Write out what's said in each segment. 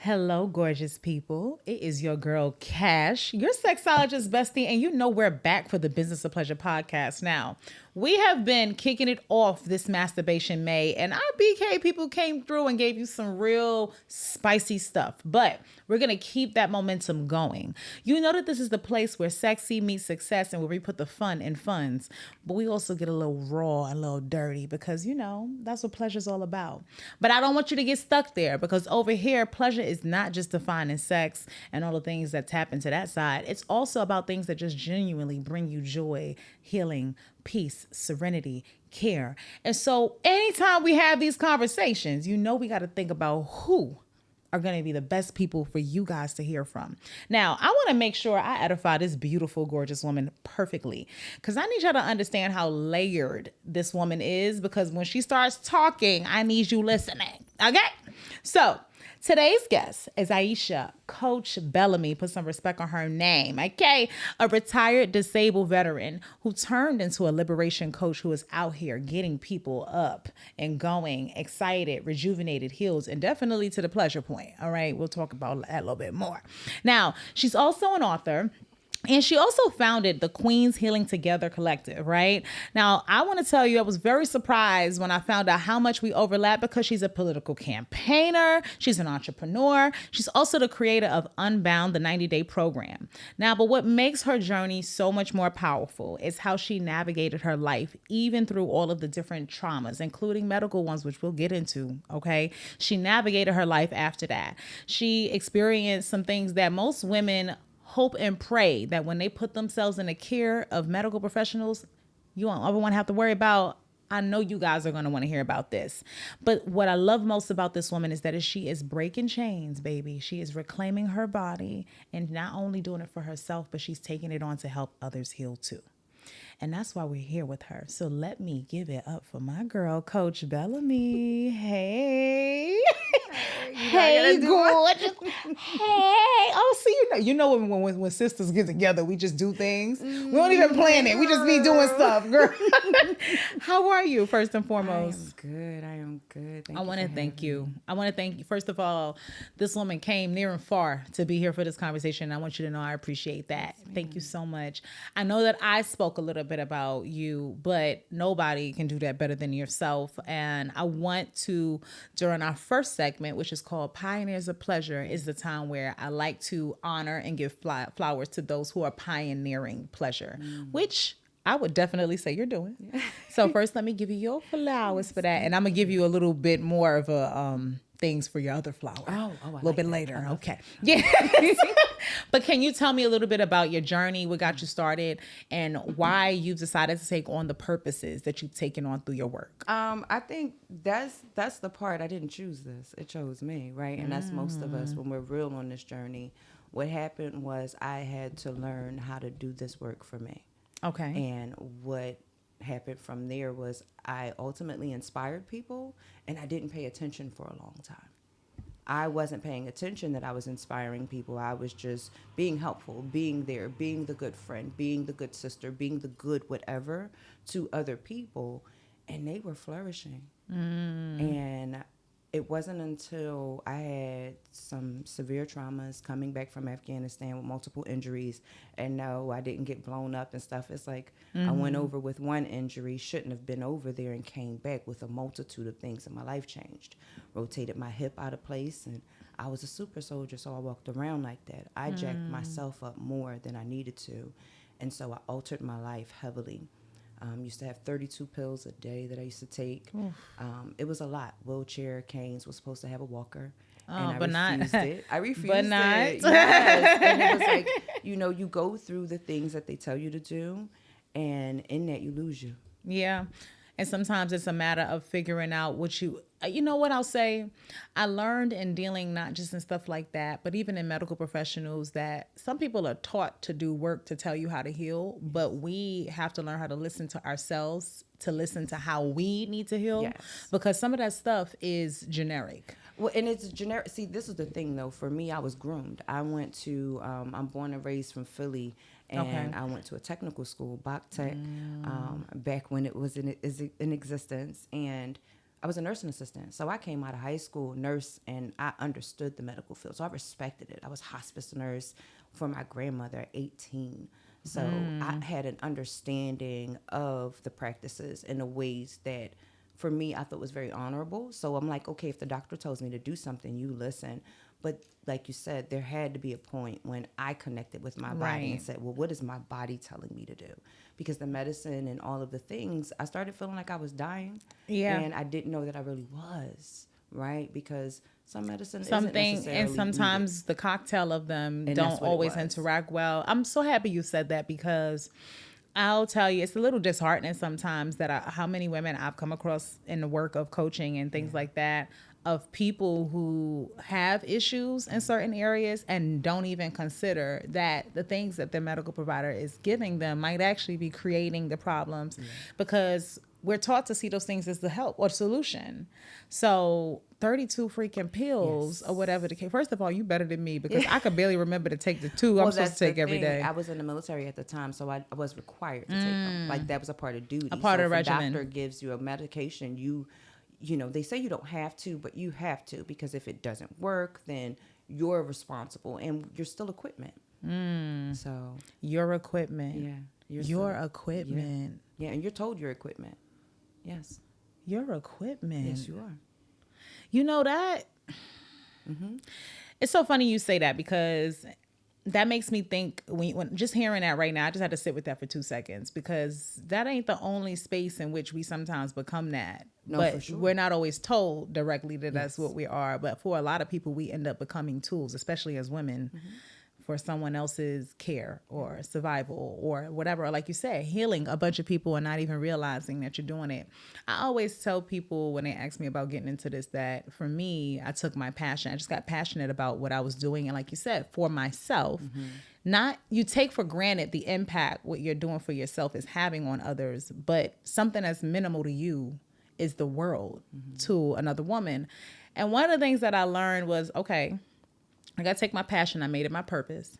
Hello, gorgeous people. It is your girl, Kash, your sexologist bestie, and you know we're back for the Business of Pleasure podcast now. We have been kicking it off this Masturbation May, and our BK people came through and gave you some real spicy stuff, but we're going to keep that momentum going. You know that this is the place where sexy meets success and where we put the fun in funds, but we also get a little raw, a little dirty because, you know, that's what pleasure's all about. But I don't want you to get stuck there because over here, pleasure is not just defined in sex and all the things that tap into that side. It's also about things that just genuinely bring you joy, healing, peace, serenity, care. And so anytime we have these conversations, you know we got to think about who are going to be the best people for you guys to hear from. Now, I want to make sure I edify this beautiful, gorgeous woman perfectly because I need y'all to understand how layered this woman is because when she starts talking, I need you listening. Okay? So today's guest is Aysha, Coach Bellamy, put some respect on her name, okay? A retired disabled veteran who turned into a liberation coach who is out here getting people up and going, excited, rejuvenated, healed, and definitely to the pleasure point, all right? We'll talk about that a little bit more. Now, she's also an author. And she also founded the Queens Healing Together Collective, right? Now, I want to tell you, I was very surprised when I found out how much we overlap because she's a political campaigner. She's an entrepreneur. She's also the creator of Unbound, the 90-day program. Now, but what makes her journey so much more powerful is how she navigated her life, even through all of the different traumas, including medical ones, which we'll get into, okay? She navigated her life after that. She experienced some things that most women hope and pray that when they put themselves in the care of medical professionals, you won't ever want to have to worry about. I know you guys are going to want to hear about this. But what I love most about this woman is that she is breaking chains, baby. She is reclaiming her body and not only doing it for herself, but she's taking it on to help others heal too. And that's why we're here with her. So let me give it up for my girl, Coach Bellamy. Hey. Hey, gorgeous. Hey. Oh, see, you know when sisters get together, we just do things. We don't even plan it. We just be doing stuff, girl. How are you, first and foremost? I am good. I want to thank you. I want to thank you. First of all, this woman came near and far to be here for this conversation. I want you to know I appreciate that. Yes, thank you so much. I know that I spoke a little bit about you, but nobody can do that better than yourself. And I want to, during our first segment, which is called Pioneers of Pleasure, is the time where I like to honor and give flowers to those who are pioneering pleasure, which I would definitely say you're doing. Yeah. So first, let me give you your flowers for that. And I'm going to give you a little bit more of a things for your other flower. A little bit later. Okay. Yeah. But can you tell me a little bit about your journey, what got you started, and why you decided to take on the purposes that you've taken on through your work? I think that's the part. I didn't choose this. It chose me, right? And that's most of us when we're real on this journey. What happened was I had to learn how to do this work for me. Okay. And what happened from there was I ultimately inspired people, and I didn't pay attention for a long time. I wasn't paying attention that I was inspiring people. I was just being helpful, being there, being the good friend, being the good sister, being the good whatever to other people, and they were flourishing. And it wasn't until I had some severe traumas coming back from Afghanistan with multiple injuries, and no, I didn't get blown up and stuff. It's like I went over with one injury, shouldn't have been over there, and came back with a multitude of things, and my life changed. Rotated my hip out of place, and I was a super soldier, so I walked around like that. I jacked myself up more than I needed to, and so I altered my life heavily. Used to have 32 pills a day that I used to take. It was a lot. Wheelchair, canes, was supposed to have a walker. And I refused it. I refused but not. it. Yes. And it was like, you go through the things that they tell you to do, and in that you lose you. Yeah. And sometimes it's a matter of figuring out what you know what I'll say? I learned in dealing not just in stuff like that, but even in medical professionals that some people are taught to do work to tell you how to heal, but we have to learn how to listen to ourselves, to listen to how we need to heal, because some of that stuff is generic. Well, and it's generic. See, this is the thing, though. For me, I was groomed. I went to, I'm born and raised from Philly, and I went to a technical school, Bach Tech, back when it was in existence. And I was a nursing assistant. So I came out of high school, nurse, and I understood the medical field. So I respected it. I was hospice nurse for my grandmother at 18. So I had an understanding of the practices and the ways that, for me, I thought was very honorable. So I'm like, okay, if the doctor tells me to do something, you listen. But like you said, there had to be a point when I connected with my body and said, well, what is my body telling me to do? Because the medicine and all of the things, I started feeling like I was dying. Yeah. And I didn't know that I really was, right? Because some medicine Something, isn't necessarily and sometimes needed. the cocktail of them And don't that's what it always was. interact well. I'm so happy you said that, because I'll tell you, it's a little disheartening sometimes that how many women I've come across in the work of coaching and things like that, of people who have issues in certain areas and don't even consider that the things that their medical provider is giving them might actually be creating the problems, because we're taught to see those things as the help or solution. So 32 freaking pills or whatever the case. First of all, you better than me, because I could barely remember to take the 2 I'm supposed to take every day. I was in the military at the time, so I was required to take them. Like, that was a part of duty. A part so of the if regimen. a doctor gives you a medication, you know, they say you don't have to, but you have to, because if it doesn't work, then you're responsible, and you're still equipment. So Your equipment. yeah, Your equipment. Yeah, and you're told your equipment. Yes. Your equipment. Yes, you are. You know that? It's so funny you say that, because that makes me think, when just hearing that right now, I just had to sit with that for 2 seconds, because that ain't the only space in which we sometimes become that. No, but for sure. we're not always told directly that that's what we are. But for a lot of people, we end up becoming tools, especially as women, for someone else's care or survival or whatever. Or like you said, healing a bunch of people and not even realizing that you're doing it. I always tell people when they ask me about getting into this, that for me, I took my passion. I just got passionate about what I was doing. And like you said, for myself, not, you take for granted the impact what you're doing for yourself is having on others, but something that's minimal to you is the world to another woman. And one of the things that I learned was, okay, I got to take my passion. I made it my purpose.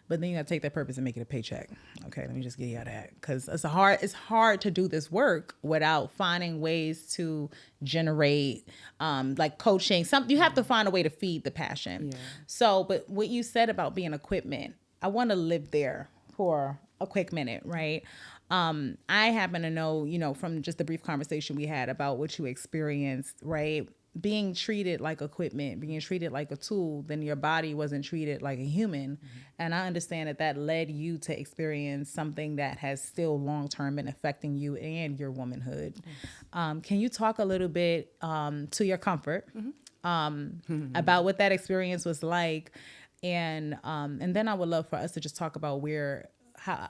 But then you got to take that purpose and make it a paycheck. Okay, let me just get you out of that. Because it's hard to do this work without finding ways to generate, like coaching. You have to find a way to feed the passion. Yeah. So, but what you said about being equipment, I want to live there for a quick minute, right? I happen to know, from just the brief conversation we had about what you experienced, right? Being treated like equipment, being treated like a tool, then your body wasn't treated like a human. And I understand that led you to experience something that has still long-term been affecting you and your womanhood. Can you talk a little bit to your comfort about what that experience was like? And then I would love for us to just talk about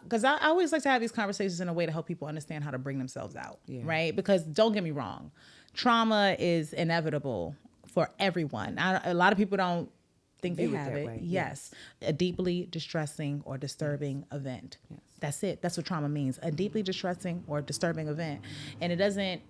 because I always like to have these conversations in a way to help people understand how to bring themselves out, right? Because don't get me wrong, trauma is inevitable for everyone. A lot of people don't think they have it. Yes. A deeply distressing or disturbing event. Yes. That's it. That's what trauma means. A deeply distressing or disturbing event. And it doesn't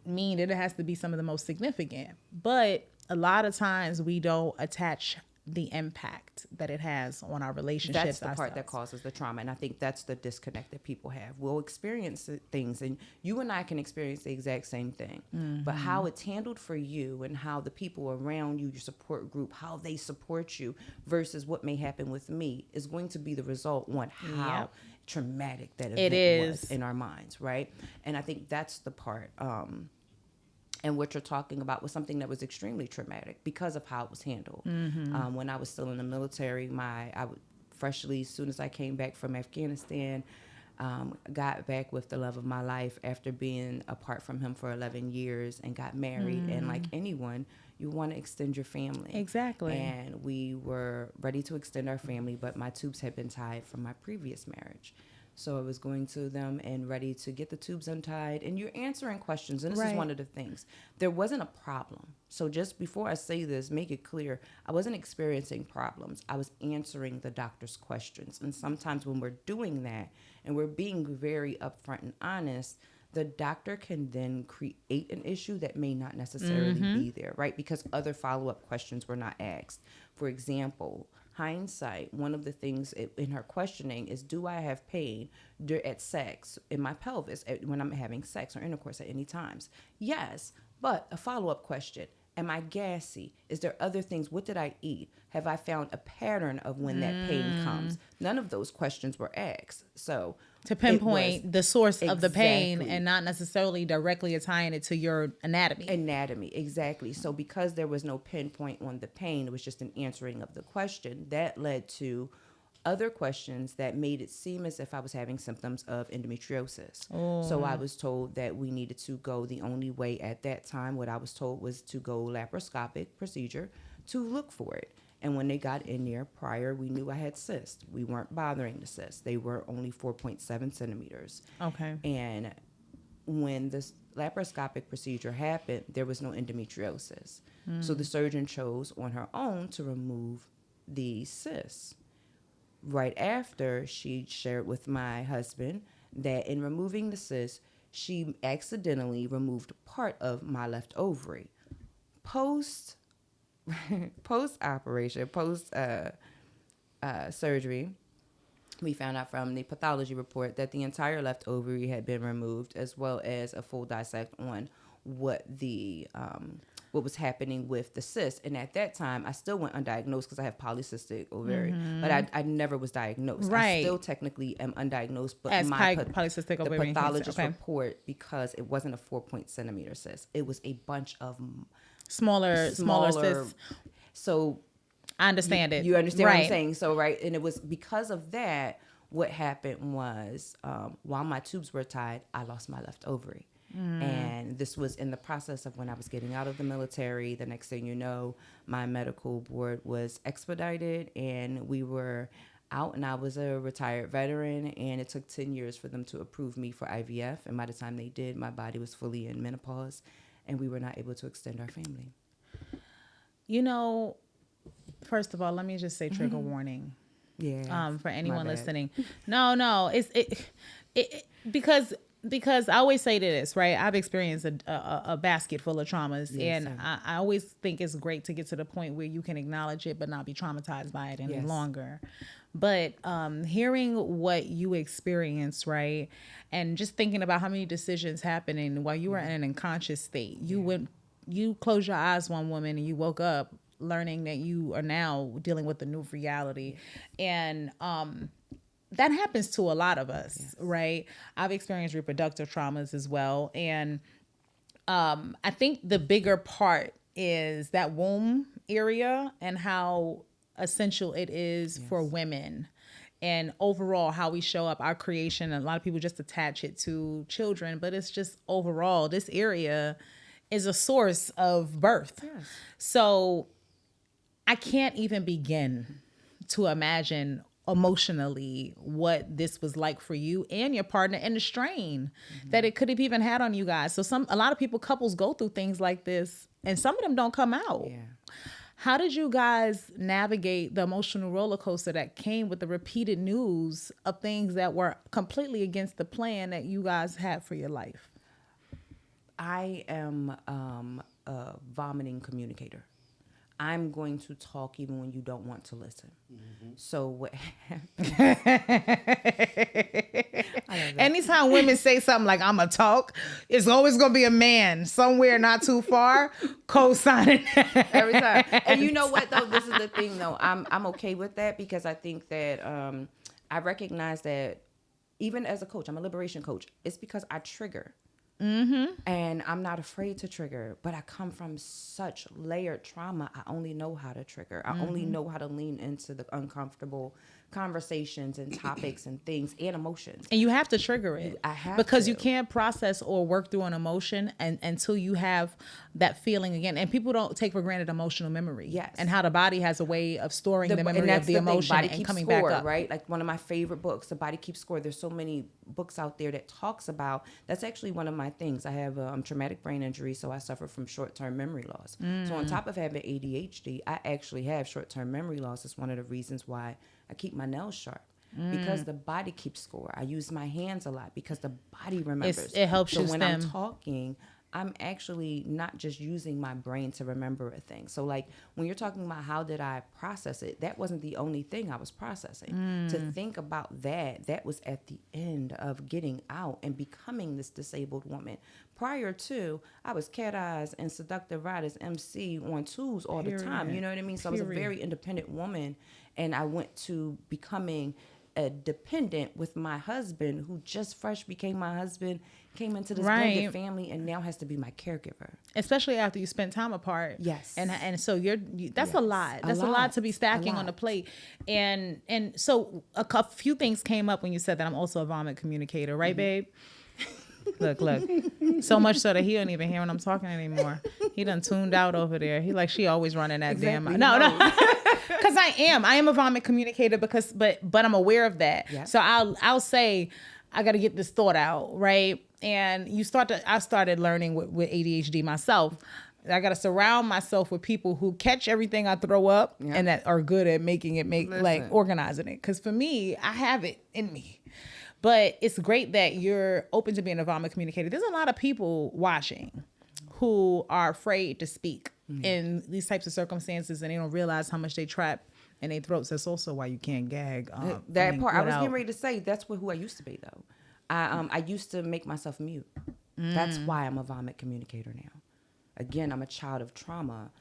mean that it has to be some of the most significant. But a lot of times we don't attach the impact that it has on our relationships. That's the part that causes the trauma. And I think that's the disconnect that people have. We'll experience things, and you and I can experience the exact same thing. But how it's handled for you and how the people around you, your support group, how they support you versus what may happen with me is going to be the result on how traumatic that event was in our minds, right? And I think that's the part. And what you're talking about was something that was extremely traumatic because of how it was handled. When I was still in the military, freshly, as soon as I came back from Afghanistan, got back with the love of my life after being apart from him for 11 years and got married. And like anyone, you want to extend your family. Exactly. And we were ready to extend our family, but my tubes had been tied from my previous marriage. So I was going to them and ready to get the tubes untied. And you're answering questions. And this is one of the things. There wasn't a problem. So just before I say this, make it clear, I wasn't experiencing problems. I was answering the doctor's questions. And sometimes when we're doing that and we're being very upfront and honest, the doctor can then create an issue that may not necessarily be there, right? Because other follow-up questions were not asked. For example, hindsight, one of the things in her questioning is, do I have pain at sex in my pelvis when I'm having sex or intercourse at any times? Yes, But a follow-up question: am I gassy? Is there other things? What did I eat? Have I found a pattern of when that pain comes? None of those questions were asked. So to pinpoint the source of the pain exactly. and not necessarily directly tying it to your anatomy. Exactly. So because there was no pinpoint on the pain, it was just an answering of the question. That led to other questions that made it seem as if I was having symptoms of endometriosis. So I was told that we needed to go, the only way at that time, what I was told was to go laparoscopic procedure to look for it. And when they got in there prior, we knew I had cysts. We weren't bothering the cysts. They were only 4.7 centimeters. Okay. And when this laparoscopic procedure happened, there was no endometriosis. So the surgeon chose on her own to remove the cysts. Right after, she shared with my husband that in removing the cyst, she accidentally removed part of my left ovary. Post operation, surgery, we found out from the pathology report that the entire left ovary had been removed, as well as a full dissect on what was happening with the cyst. And at that time, I still went undiagnosed because I have polycystic ovary, but I never was diagnosed. Right. I still technically am undiagnosed, but As my polycystic the ovarian pathologist cancer. Okay. report, because it wasn't a 4.centimeter cyst, it was a bunch of Smaller cysts. So I understand it. you understand what I'm Right. saying? So, right. And it was because of that, what happened was, while my tubes were tied, I lost my left ovary. And this was in the process of when I was getting out of the military. The next thing you know, my medical board was expedited and we were out, and I was a retired veteran, and it took 10 years for them to approve me for IVF. And by the time they did, my body was fully in menopause and we were not able to extend our family. You know, first of all, let me just say trigger warning. Yeah. For anyone bad. listening. No, it's because I always say this, right? I've experienced a basket full of traumas, Yes, and I always think it's great to get to the point where you can acknowledge it, but not be traumatized by it any Yes. longer. But hearing what you experienced, right, and just thinking about how many decisions happening while you were in an unconscious state, you closed your eyes one woman and you woke up learning that you are now dealing with a new reality, and that happens to a lot of us, yes. Right? I've experienced reproductive traumas as well. And I think the bigger part is that womb area and how essential it is, yes, for women. And overall, how we show up, our creation. A lot of people just attach it to children, but it's just overall, this area is a source of birth. Yes. So I can't even begin to imagine emotionally what this was like for you and your partner, and the strain that it could have even had on you guys. So a lot of couples go through things like this, and some of them don't come out. Yeah. How did you guys navigate the emotional roller coaster that came with the repeated news of things that were completely against the plan that you guys had for your life? I am a vomiting communicator. I'm going to talk even when you don't want to listen. Mm-hmm. So what happened? Anytime women say something like, I'm going to talk, it's always going to be a man somewhere not too far co-signing. Every time. And you know what, though? This is the thing, though. I'm okay with that, because I think that I recognize that even as a coach, I'm a liberation coach. It's because I trigger. Mm-hmm. And I'm not afraid to trigger, but I come from such layered trauma. I only know how to trigger. I only know how to lean into the uncomfortable conversations and topics and things and emotions. And you have to trigger it. I have because to. You can't process or work through an emotion until you have that feeling again. And people don't take for granted emotional memory. Yes. And how the body has a way of storing the memory of the emotion and coming back up. Right? Like one of my favorite books, The Body Keeps Score. There's so many books out there that talks about, that's actually one of my things. I have a traumatic brain injury, so I suffer from short-term memory loss. So on top of having ADHD, I actually have short-term memory loss. It's one of the reasons why I keep my nails sharp, because the body keeps score. I use my hands a lot because the body remembers. It helps you when stem. I'm talking, I'm actually not just using my brain to remember a thing. So like when you're talking about how did I process it, that wasn't the only thing I was processing. To think about that was at the end of getting out and becoming this disabled woman. Prior to, I was cat eyes and seductive riders MC on tools all the time. You know what I mean? So I was a very independent woman, and I went to becoming a dependent with my husband, who just fresh became my husband, came into this blended family, and now has to be my caregiver. Especially after you spend time apart. Yes. And so that's a lot. That's a lot to be stacking on the plate. And so a few things came up when you said that I'm also a vomit communicator, right, babe? Look. So much so that he don't even hear when I'm talking anymore. He done tuned out over there. He like, she always running that damn. No. Because I am a vomit communicator but I'm aware of that. Yep. So I'll say, I got to get this thought out, right? And I started learning with ADHD myself. I got to surround myself with people who catch everything I throw up and that are good at making it like organizing it. Because for me, I have it in me. But it's great that you're open to being a vomit communicator. There's a lot of people watching who are afraid to speak in these types of circumstances, and they don't realize how much they trap in their throats. That's also why you can't gag. That part, I was getting ready to say, that's who I used to be, though. I used to make myself mute. That's why I'm a vomit communicator now. Again, I'm a child of trauma.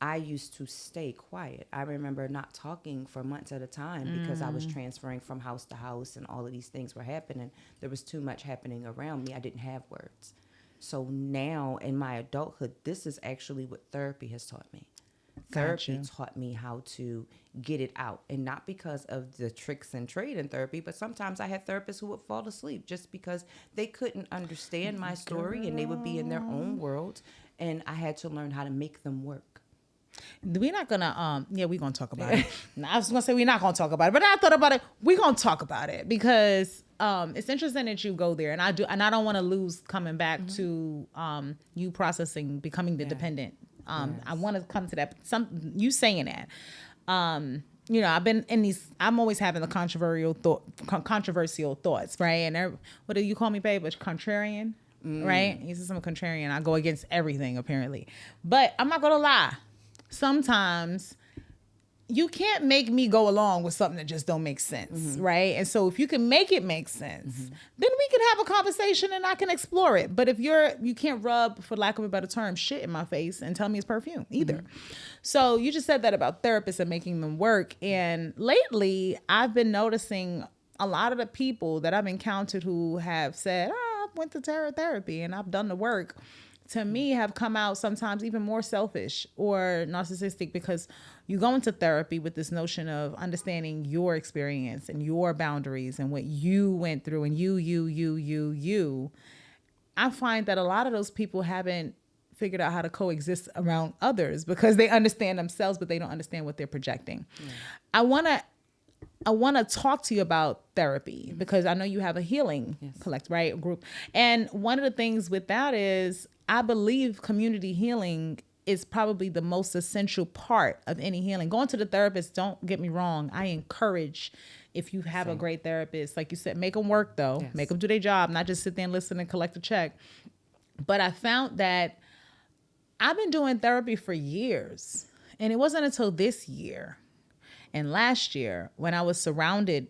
I used to stay quiet. I remember not talking for months at a time because I was transferring from house to house and all of these things were happening. There was too much happening around me. I didn't have words. So now in my adulthood, this is actually what therapy has taught me. Therapy taught me how to get it out. And not because of the tricks and trade in therapy, but sometimes I had therapists who would fall asleep just because they couldn't understand my story and they would be in their own world. And I had to learn how to make them work. We're not gonna we're gonna talk about it. I was gonna say we're not gonna talk about it, but I thought about it. We're gonna talk about it because it's interesting that you go there, and I don't want to lose coming back to you processing becoming the dependent. I want to come to that. You saying that. I've been in these. I'm always having the controversial thoughts, right? And what do you call me, babe? A contrarian, right? He's some contrarian. I go against everything apparently, but I'm not gonna lie. Sometimes you can't make me go along with something that just don't make sense, right? And so if you can make it make sense, then we can have a conversation and I can explore it. But if you can't rub, for lack of a better term, shit in my face and tell me it's perfume either. So you just said that about therapists and making them work. And lately I've been noticing a lot of the people that I've encountered who have said, I went to therapy and I've done the work, to me have come out sometimes even more selfish or narcissistic, because you go into therapy with this notion of understanding your experience and your boundaries and what you went through and you. I find that a lot of those people haven't figured out how to coexist around others because they understand themselves, but they don't understand what they're projecting. I want to talk to you about therapy because I know you have a healing group. And one of the things with that is I believe community healing is probably the most essential part of any healing. Going to the therapist, don't get me wrong, I encourage, if you have a great therapist, like you said, make them work though, make them do their job, not just sit there and listen and collect a check. But I found that I've been doing therapy for years, and it wasn't until this year and last year when I was surrounded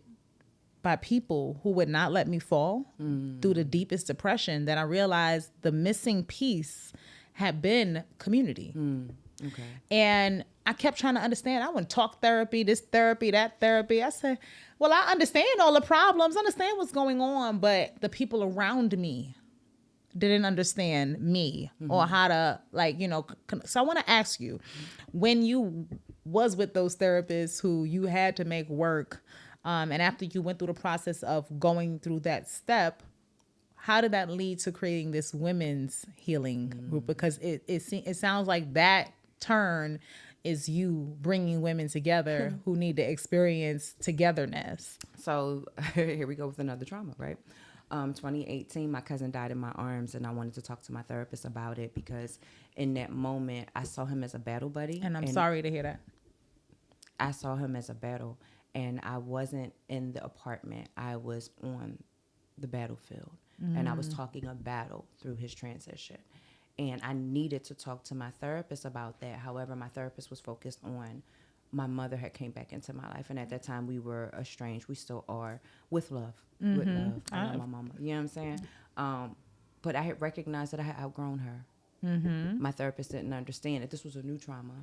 by people who would not let me fall through the deepest depression that I realized the missing piece had been community. Okay. And I kept trying to understand. I wouldn't talk therapy, this therapy, that therapy. I said, well, I understand all the problems, understand what's going on, but the people around me didn't understand me or how to so I want to ask you, when you was with those therapists who you had to make work, and after you went through the process of going through that step, how did that lead to creating this women's healing group? Because it sounds like that turn is you bringing women together who need to experience togetherness. So here we go with another trauma, right? 2018, my cousin died in my arms, and I wanted to talk to my therapist about it because in that moment, I saw him as a battle buddy. And I'm sorry to hear that. I saw him as a battle, and I wasn't in the apartment. I was on the battlefield, and I was talking a battle through his transition. And I needed to talk to my therapist about that. However, my therapist was focused on my mother had came back into my life. And at that time, we were estranged. We still are, with love. With love. I love my mama. You know what I'm saying? But I had recognized that I had outgrown her. My therapist didn't understand that this was a new trauma,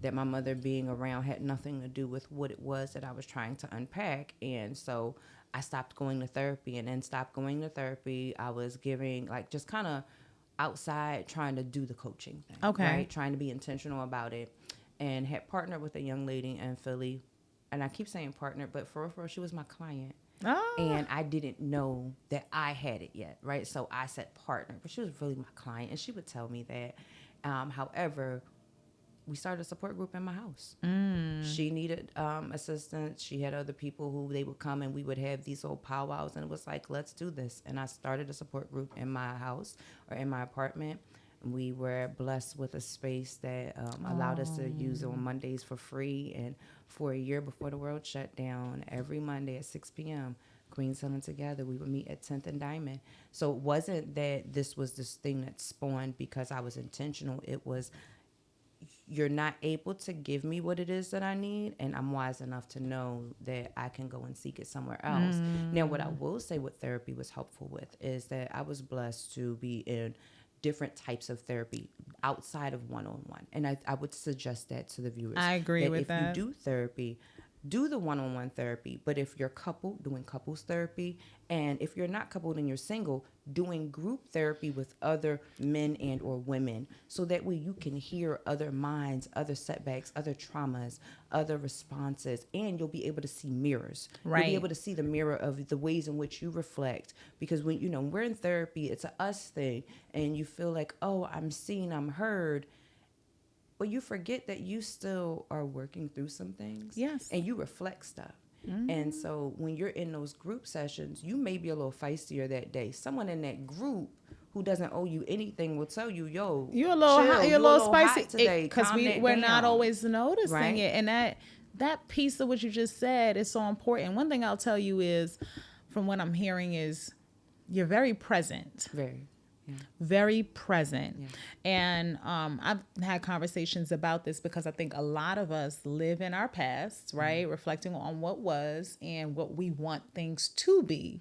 that my mother being around had nothing to do with what it was that I was trying to unpack. And so I stopped going to therapy, and then stopped going to therapy. I was giving, like, just kind of outside trying to do the coaching thing. Okay. Right? Trying to be intentional about it. And had partnered with a young lady in Philly. And I keep saying partner, but for real, she was my client. Oh. And I didn't know that I had it yet, right? So I said partner, but she was really my client, and she would tell me that. However, we started a support group in my house. She needed assistance. She had other people who they would come, and we would have these old powwows, and it was like, let's do this. And I started a support group in my house, or in my apartment. We were blessed with a space that allowed us to use it on Mondays for free. And for a year before the world shut down, every Monday at 6 p.m., Queens Selling Together, we would meet at 10th and Diamond. So it wasn't that this was this thing that spawned because I was intentional. It was, you're not able to give me what it is that I need, and I'm wise enough to know that I can go and seek it somewhere else. Now, what I will say what therapy was helpful with is that I was blessed to be in different types of therapy outside of one-on-one. And I would suggest that to the viewers. I agree with that. If you do therapy, do the one-on-one therapy. But if you're coupled, doing couples therapy. And if you're not coupled and you're single, doing group therapy with other men and or women. So that way you can hear other minds, other setbacks, other traumas, other responses. And you'll be able to see mirrors. Right. You'll be able to see the mirror of the ways in which you reflect. Because when, we're in therapy, it's a us thing. And you feel like, oh, I'm seen, I'm heard. But you forget that you still are working through some things. Yes. And you reflect stuff. And so when you're in those group sessions, you may be a little feistier that day. Someone in that group who doesn't owe you anything will tell you, yo, you're a little chill, hot, you're a little spicy today, because we're not always noticing it. And that piece of what you just said is so important. One thing I'll tell you is, from what I'm hearing, is you're very present. Very present. And I've had conversations about this because I think a lot of us live in our past, right? Reflecting on what was and what we want things to be,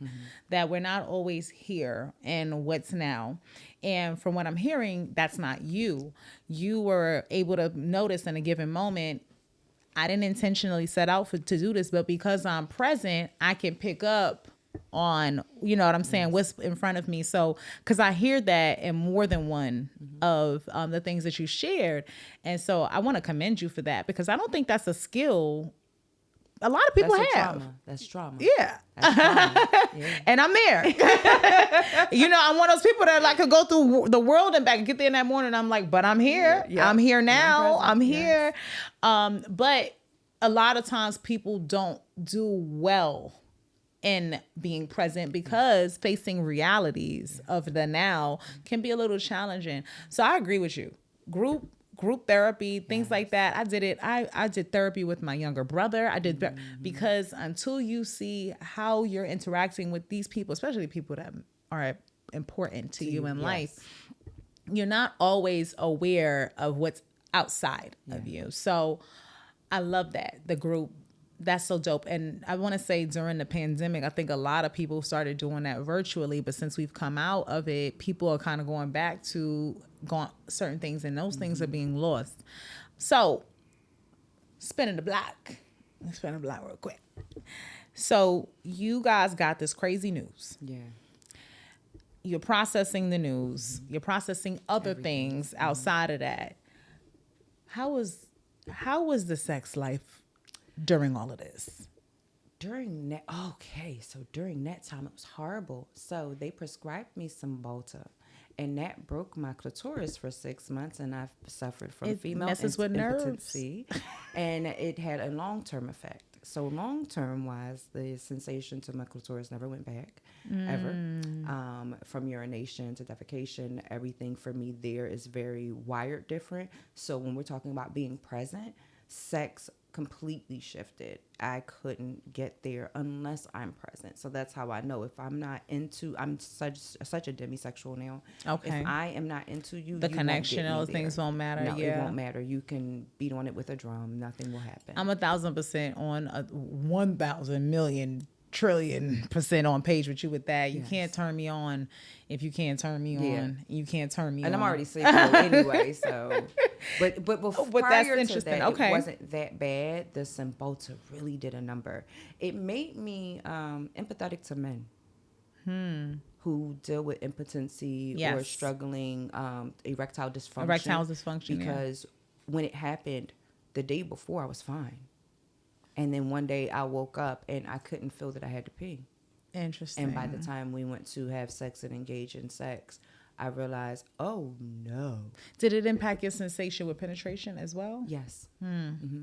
that we're not always here and what's now. And from what I'm hearing, that's not you. You were able to notice in a given moment, I didn't intentionally set out to do this, but because I'm present, I can pick up on, you know what I'm saying, what's in front of me. So, because I hear that in more than one of the things that you shared. And so I want to commend you for that, because I don't think that's a skill a lot of people have. That's trauma. Yeah. That's trauma. And I'm there. I'm one of those people that like could go through the world and back and get there in that morning. I'm like, but I'm here. Yeah. I'm here now. I'm here. But a lot of times people don't do well in being present because facing realities of the now can be a little challenging. So I agree with you. Group therapy, things like that. I did it. I did therapy with my younger brother. I did because until you see how you're interacting with these people, especially people that are important to you in life, you're not always aware of what's outside of you. So I love that. The group, that's so dope. And I want to say during the pandemic, I think a lot of people started doing that virtually, but since we've come out of it, people are kind of going back to certain things, and those things are being lost. So spinning the block. Let's spin the block real quick. So you guys got this crazy news. Yeah. You're processing the news. You're processing other things outside of that. How was the sex life during all of this? During that time, it was horrible. So they prescribed me some Volta, and that broke my clitoris for 6 months, and I've suffered from female impotency, and it had a long-term effect. So long-term wise, the sensation to my clitoris never went back, ever. From urination to defecation, everything for me there is very wired different. So when we're talking about being present, sex completely shifted. I couldn't get there unless I'm present. So that's how I know if I'm not into. I'm such a demisexual now. Okay. If I am not into you, The you connection, won't get those me things there. won't matter. No, Yeah. it won't matter. You can beat on it with a drum. Nothing will happen. I'm 1,000% on 1,000,000,000,000,000,000% on page with you with that. You Yes. can't turn me on if you can't turn me Yeah. on. You can't turn me on. And I'm already sleeping anyway, so. But before, But that's prior to interesting. that, Okay. it wasn't that bad. The Cymbalta really did a number. It made me empathetic to men who deal with impotency or Yes. struggling erectile dysfunction. Erectile dysfunction, Because when it happened, the day before I was fine. And then one day I woke up and I couldn't feel that I had to pee. Interesting. And by the time we went to have sex and engage in sex, I realized, oh no. Did it impact your sensation with penetration as well? Yes. Mm-hmm.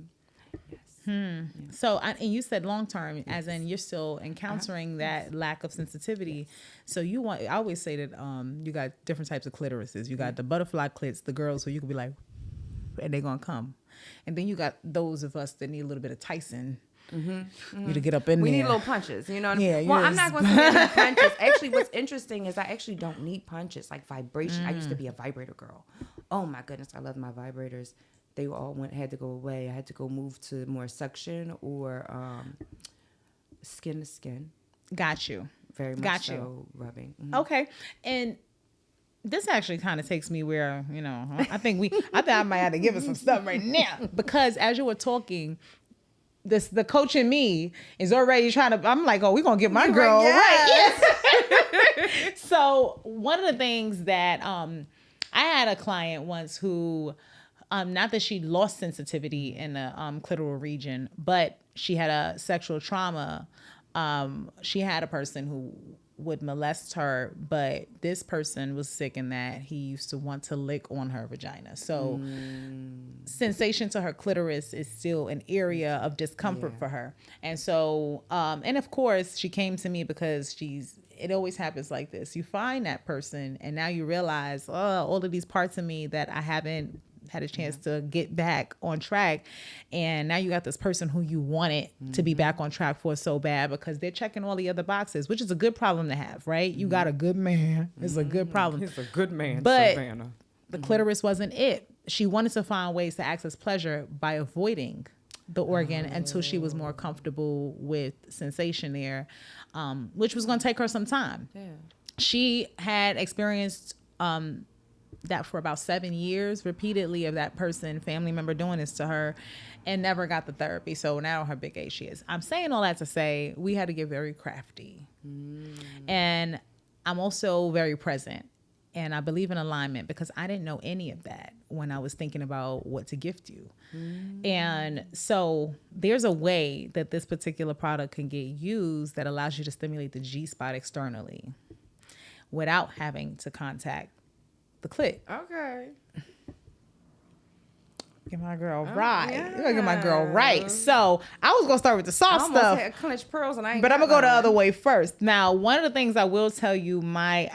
Yes. Yeah. So, and you said long term, as in you're still encountering that lack of sensitivity. So you want, I always say that you got different types of clitorises. You got the butterfly clits, the girls who you could be like, and they're going to come. And then you got those of us that need a little bit of Tyson. You to get up in We there. need little punches, you know what I mean? Yeah, Well, I'm yes. not going to say any punches. Actually, what's interesting is I actually don't need punches, like vibration. I used to be a vibrator girl. Oh my goodness, I love my vibrators. They all had to go away. I had to go move to more suction or skin to skin. Got you. Very much Got you. so rubbing. Mhm. Okay. And this actually kind of takes me where, I think I might have to give it some stuff right now, because as you were talking, the coach in me is already trying to, I'm like, oh, we're going to get my girl right. Yes. So one of the things that I had a client once who, not that she lost sensitivity in the clitoral region, but she had a sexual trauma. She had a person who would molest her, but this person was sick in that he used to want to lick on her vagina. So sensation to her clitoris is still an area of discomfort for her. And so, and of course she came to me because it always happens like this. You find that person and now you realize, oh, all of these parts of me that I haven't had a chance to get back on track, and now you got this person who you wanted to be back on track for so bad because they're checking all the other boxes, which is a good problem to have, right? You got a good man. It's a good problem. He's a good man, But Savannah. the clitoris wasn't it. She wanted to find ways to access pleasure by avoiding the organ until she was more comfortable with sensation there, which was going to take her some time. Yeah. She had experienced that for about 7 years repeatedly of that person, family member doing this to her, and never got the therapy. So now her big age she is. I'm saying all that to say we had to get very crafty. And I'm also very present. And I believe in alignment because I didn't know any of that when I was thinking about what to gift you. And so there's a way that this particular product can get used that allows you to stimulate the G-spot externally without having to contact the clit. Okay. Get my girl right. You're gonna get my girl right. So I was gonna start with the I soft almost stuff. had clenched pearls and I ain't But I'm got gonna go the none. other way first. Now, one of the things I will tell you, my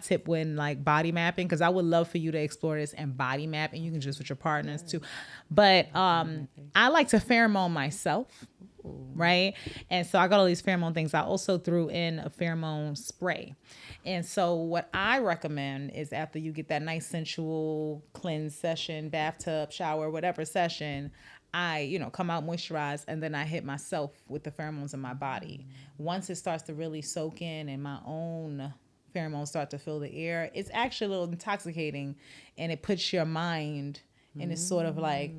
tip when like body mapping, because I would love for you to explore this and body map, and you can just with your partners too. But I like to pheromone myself, right? And so I got all these pheromone things. I also threw in a pheromone spray. And so what I recommend is after you get that nice sensual cleanse session, bathtub, shower, whatever session, I, come out moisturized, and then I hit myself with the pheromones in my body. Once it starts to really soak in and my own pheromones start to fill the air, it's actually a little intoxicating, and it puts your mind in this sort of like,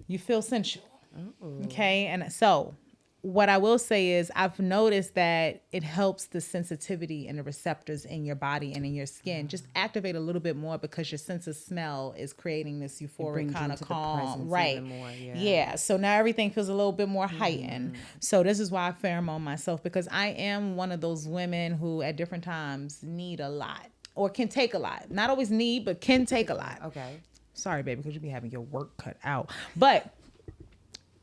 you feel sensual. Okay. And so what I will say is I've noticed that it helps the sensitivity and the receptors in your body and in your skin just activate a little bit more because your sense of smell is creating this euphoric kind of calm. Right. More, yeah. So now everything feels a little bit more heightened. So this is why I pheromone myself, because I am one of those women who at different times need a lot or can take a lot. Not always need, but can take a lot. Okay. Sorry, baby, because you be having your work cut out. But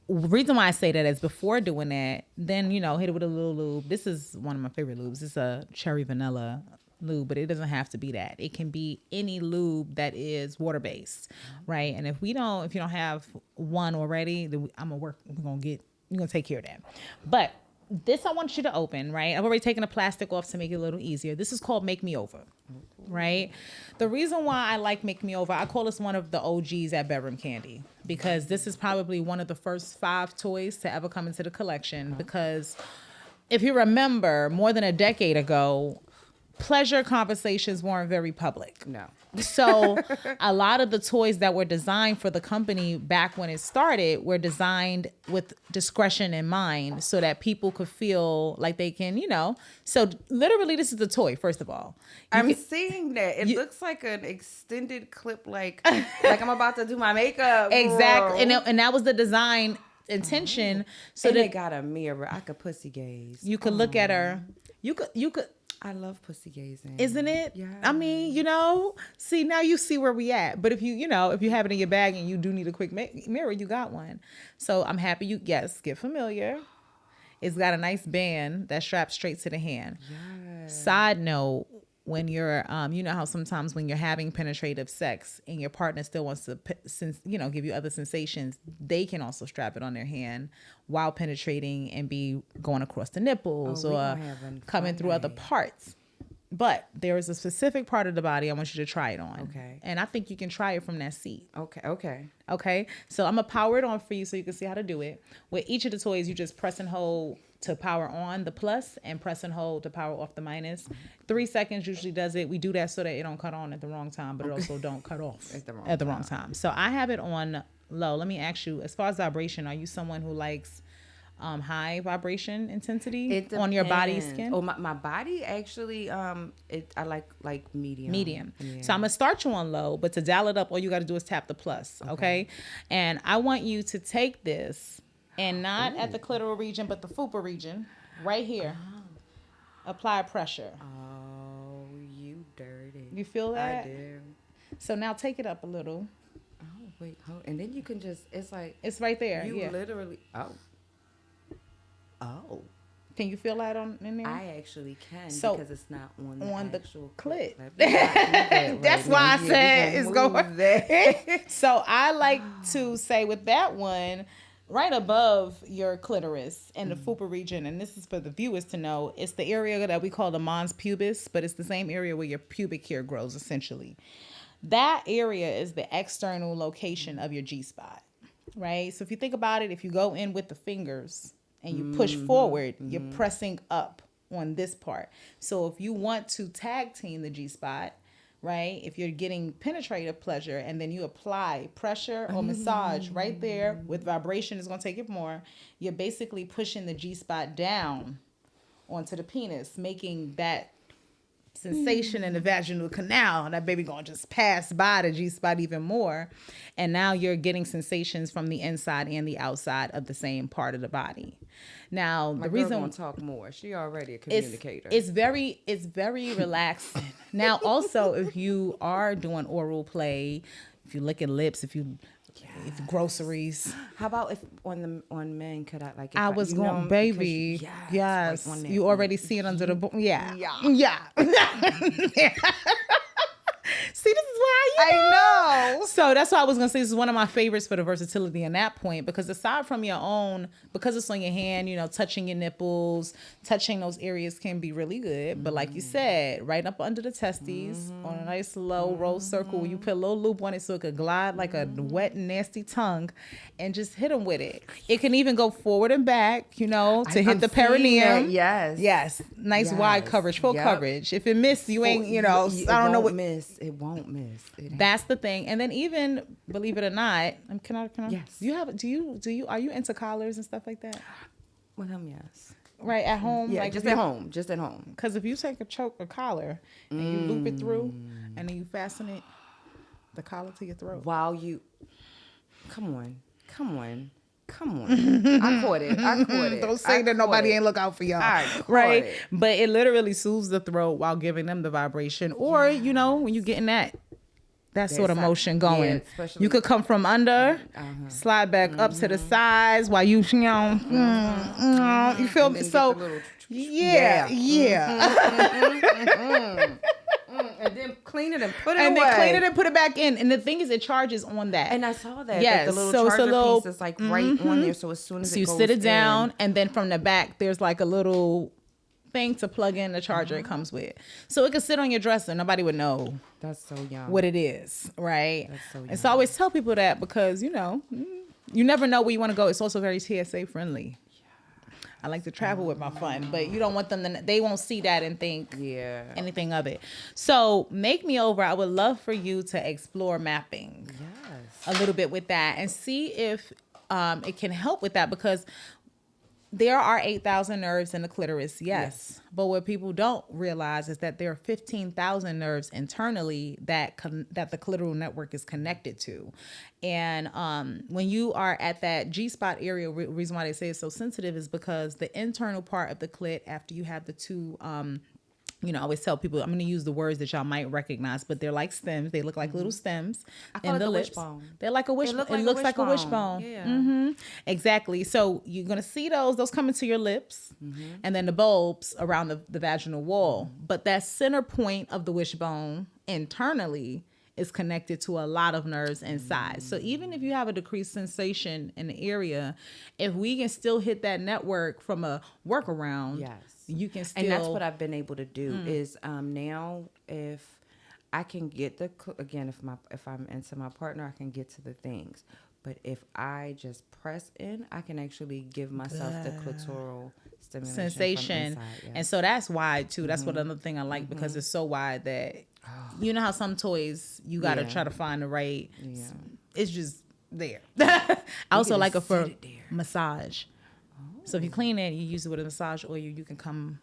the reason why I say that is before doing that, then, hit it with a little lube. This is one of my favorite lubes. It's a cherry vanilla lube, but it doesn't have to be that. It can be any lube that is water based, right? And if you don't have one already, then you're gonna take care of that. But this I want you to open, right? I've already taken the plastic off to make it a little easier. This is called Make Me Over, right? The reason why I like Make Me Over, I call this one of the OGs at Bedroom Kandi, because this is probably one of the first 5 toys to ever come into the collection. Because if you remember, more than a decade ago, pleasure conversations weren't very public. No. So a lot of the toys that were designed for the company back when it started were designed with discretion in mind so that people could feel like they can, So literally this is the toy, first of all. I'm seeing that. It looks like an extended clip, like I'm about to do my makeup. Exactly. And that was the design intention. So and that they got a mirror. I could pussy gaze. You could look at her. You could. I love pussy gazing. Isn't it? Yeah. I mean, see, now you see where we at. But if you have it in your bag and you do need a quick mirror, you got one. So I'm happy get familiar. It's got a nice band that straps straight to the hand. Yes. Side note, when you're, you know how sometimes when you're having penetrative sex and your partner still wants to, give you other sensations, they can also strap it on their hand while penetrating and be going across the nipples or coming through other parts. But there is a specific part of the body I want you to try it on. Okay. And I think you can try it from that seat. Okay. So I'm going to power it on for you so you can see how to do it. With each of the toys, you just press and hold to power on the plus and press and hold to power off the minus. 3 seconds usually does it. We do that so that it don't cut on at the wrong time, but it also don't cut off at the wrong time. So I have it on low. Let me ask you, as far as vibration, are you someone who likes high vibration intensity on your body skin? Oh, my body actually, I like medium. Yeah. So I'm gonna start you on low, but to dial it up, all you got to do is tap the plus. Okay. And I want you to take this and not at the clitoral region, but the fupa region right here. Apply pressure. Oh, you dirty. You feel that? I do. So now take it up a little. Oh, wait, hold. And then you can just, it's right there. You literally, Oh. Can you feel that in there? I actually can because it's not on the actual clit. Right. That's why I said it's going. So I like to say with that one, right above your clitoris and the fupa region, and this is for the viewers to know, it's the area that we call the mons pubis, but it's the same area where your pubic hair grows essentially. That area is the external location of your G-spot, right? So if you think about it, if you go in with the fingers and you push forward, you're pressing up on this part. So if you want to tag team the G-spot, right? If you're getting penetrative pleasure and then you apply pressure or massage right there with vibration, is going to take it more. You're basically pushing the G-spot down onto the penis, making that sensation in the vaginal canal. That baby going to just pass by the G-spot even more. And now you're getting sensations from the inside and the outside of the same part of the body. Now, my the reason girl gonna talk more. She already a communicator. It's very relaxing. Now, also, if you are doing oral play, if you lick at lips, if groceries. How about if on men could I like? I was going, baby. Yes. Like you already see it under the yeah. See, this is why I know. So that's why I was gonna say this is one of my favorites for the versatility in that point, because aside from your own, because it's on your hand, touching your nipples, touching those areas can be really good. But like you said, right up under the testes on a nice low roll circle where you put a little loop on it so it could glide like a wet, nasty tongue and just hit them with it. It can even go forward and back, to hit the perineum. Yes. Nice wide coverage, full coverage. If it missed, you ain't, I don't know what. It won't miss. That's the thing. And then even, believe it or not, can I? Yes. Are you into collars and stuff like that? With him, yes. Right, at home? Yeah, just at home. Because if you take a collar and you loop it through and then you fasten it, the collar to your throat. While you, come on. I caught it. Don't say that nobody ain't look out for y'all. Right? It. But it literally soothes the throat while giving them the vibration. Or, when you're getting that that sort of side. motion going. Yeah, especially- you could come from under, slide back up to the sides while you know, you feel me? then get So, the little- yeah. And then clean it and put it And away. then clean it and put it back in. And the thing is, it charges on that. And I saw that. Yes, That the little so it's a charger little- piece is like right on there. So as soon as So it you goes sit it down, in, and then from the back, there's like a little thing to plug in the charger it comes with. So it could sit on your dresser. Nobody would know that's so young. what it is, right? That's so And so I always tell people that because, you know, you never know where you want to go. It's also very TSA friendly. I like to travel with my fun, but you don't want them to, they won't see that and think anything of it. So make me over. I would love for you to explore mapping a little bit with that and see if it can help with that, because there are 8,000 nerves in the clitoris, yes. But what people don't realize is that there are 15,000 nerves internally that that the clitoral network is connected to. And when you are at that G-spot area, reason why they say it's so sensitive is because the internal part of the clit, after you have the two you know, I always tell people, I'm going to use the words that y'all might recognize, but they're like stems. They look like little stems in the lips. Wishbone. They're like a wishbone. It looks like a wishbone. Yeah. Exactly. So you're going to see those come into your lips, and then the bulbs around the vaginal wall. But that center point of the wishbone internally is connected to a lot of nerves inside. So even if you have a decreased sensation in the area, if we can still hit that network from a workaround, you can still. And that's what I've been able to do is now if I can get again, if I'm into my partner, I can get to the things. But if I just press in, I can actually give myself the clitoral stimulation sensation. From inside, And so that's wide too. That's what another thing I like, because it's so wide that you know how some toys you got to try to find the right. It's just there. I also like it for massage. So if you clean it, you use it with a massage oil, you can come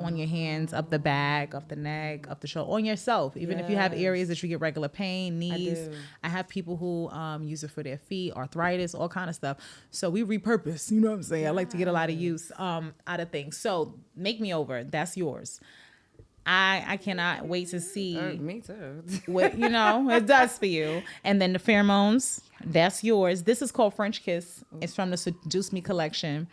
on your hands, up the back, up the neck, up the shoulder, on yourself. Even if you have areas that you get regular pain, knees. I have people who use it for their feet, arthritis, all kind of stuff. So we repurpose, you know what I'm saying? I like to get a lot of use out of things. So make me over. That's yours. I cannot wait to see me too. what, you know, it does for you. And then the pheromones, that's yours. This is called French Kiss. It's from the Seduce Me collection.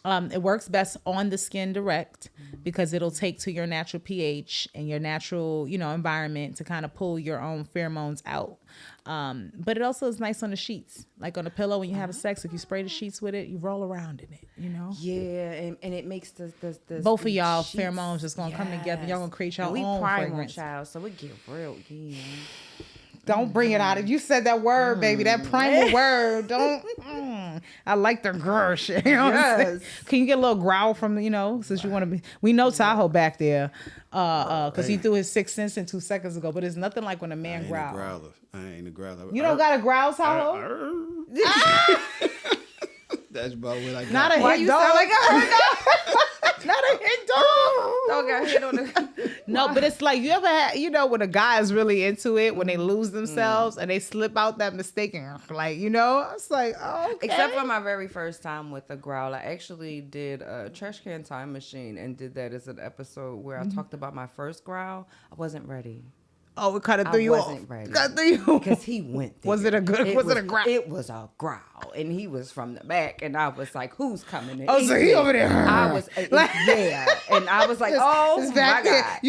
It works best on the skin direct because it'll take to your natural pH and your natural, you know, environment to kind of pull your own pheromones out. But it also is nice on the sheets, like on a pillow when you have sex. If you spray the sheets with it, you roll around in it, you know. Yeah, and it makes the both of y'all sheets, pheromones just gonna come together. Y'all gonna create your own fragrance. Child, so it get real. Yeah. Don't bring it out. You said that word, baby. That primal word. Don't. I like the grr shit. You know what I'm saying? Can you get a little growl from, you know, since you want to be. We know Tahoe back there because he threw his 6 cents in 2 seconds ago. But it's nothing like when a man growls. I ain't a growler. You don't got a growl, Tahoe? That's about what I got. Not a hit dog. Sound like Not a hit dog. Dog got hit on the. No, but it's like, you ever had, you know, when a guy is really into it, when they lose themselves and they slip out that mistake and like, you know, it's like, oh, okay. Except for my very first time with a growl, I actually did a trash can time machine and did that as an episode where I talked about my first growl. I wasn't ready. Oh, it kind of threw you off. I wasn't ready. Got through you because he went there. Was it a good? Was it a growl? It was a growl, and he was from the back, and I was like, "Who's coming in?" Oh, so he over there. I was yeah, and I was like, "Oh my god!"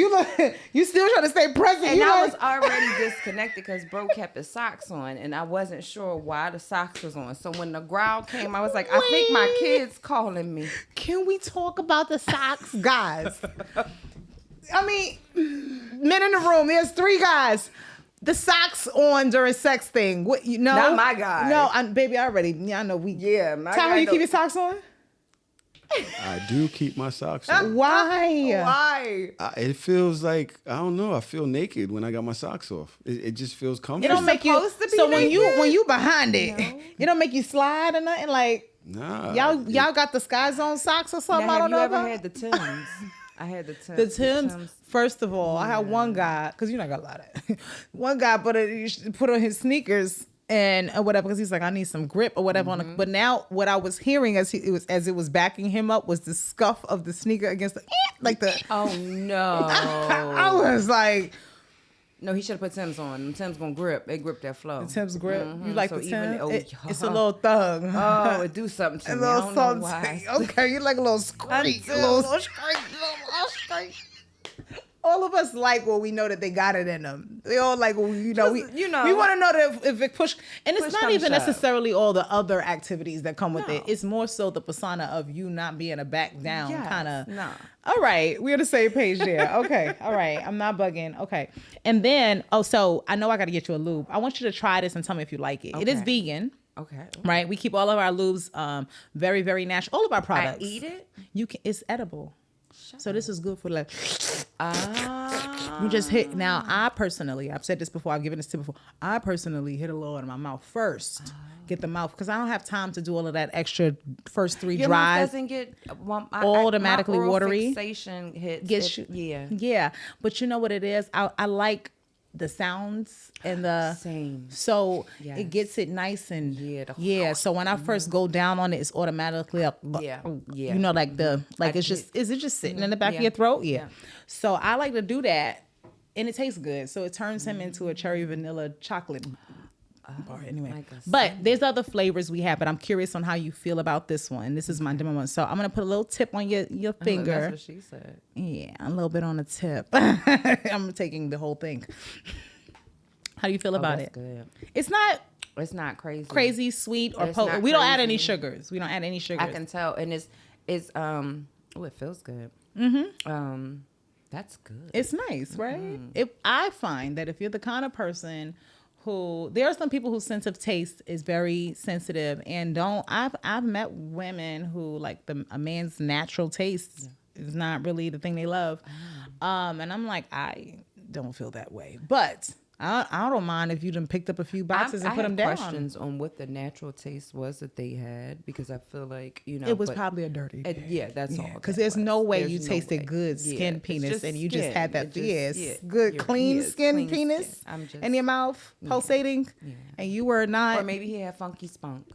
You still trying to stay present, and I was already disconnected because bro kept his socks on, and I wasn't sure why the socks was on. So when the growl came, I was like, "I think my kid's calling me." Can we talk about the socks, guys? I mean, men in the room. There's 3 guys. The socks on during sex thing. What you know? Not my guy. No, baby, I already. Yeah, I know we. Yeah, my Tell guy. how you keep your socks on. I do keep my socks on. Why? Why? It feels like, I don't know. I feel naked when I got my socks off. It just feels It comfortable. don't make you. supposed to be So when naked? you behind it, it don't make you slide or nothing. Like Nah. y'all got the Sky Zone socks or something. Now, I have don't you know ever about. had the Timbs? I had the Timbs. The Timbs. First of all, I had one guy, because you're not gonna lie to that. One guy put on his sneakers and whatever, because he's like, I need some grip or whatever. But now what I was hearing as it was backing him up was the scuff of the sneaker against the like the. Oh no! I was like, No, he should have put Tim's on. Them Tim's gonna grip. They grip that flow. The Tim's grip. You like So the even- Tim? oh, It's a little thug. Oh, it do something to a me. I little don't know why. something. Okay, you like a little squeak. A little screech. All of us like when we know that they got it in them. We all like when we know we You know. we want to know that if it push, and it's Push not comes even shove. necessarily all the other activities that come with No. it. It's more so the persona of you not being a back down Yes, kind of. no. All right, we're on the same page there. Okay, all right, I'm not bugging. Okay, and then so I know I got to get you a lube. I want you to try this and tell me if you like it. It is Okay. vegan. Okay. Right, we keep all of our lubes very, very natural. All of our products. I eat it. You can. It's edible. So this is good for like. Ah. You just hit. Now, I personally, I've said this before, I've given this tip before. I personally hit a low in my mouth first. Get the mouth, because I don't have time to do all of that extra first 3 Your mouth drives. doesn't get Automatically my oral watery. Fixation hits. Gets it, you, yeah. yeah. But you know what it is? I like the sounds and the Same. so Yes. it gets it nice and Yeah, So when I first go down on it, it's automatically up. Yeah. You know, like it's just is it just sitting in the back of your throat? Yeah. So I like to do that, and it tastes good. So it turns him into a cherry vanilla chocolate bar anyway. like a But there's other flavors we have, but I'm curious on how you feel about this one. This is my demo one. So I'm gonna put a little tip on your finger. That's what she said. Yeah, a little bit on the tip. I'm taking the whole thing. How do you feel about that's it? good. It's not It's not crazy. crazy sweet or It's potent. not We don't add crazy. any sugars. We don't add any sugars. I can tell, and it's oh, it feels good. That's good. It's nice, right? I find that if you're the kind of person who, there are some people whose sense of taste is very sensitive and I've met women who like a man's natural taste is not really the thing they love. And I'm like, I don't feel that way, but I don't mind if you done picked up a few boxes and put them down. Questions on what the natural taste was that they had, because I feel like, you know, It was probably a dirty. that's all. Because that there's was. no way There's you no tasted way. good Yeah, skin it's penis just and you just skin. had that It just- good you're- clean skin clean penis skin. I'm just, in your mouth pulsating, and you were not. or maybe he had funky spunk.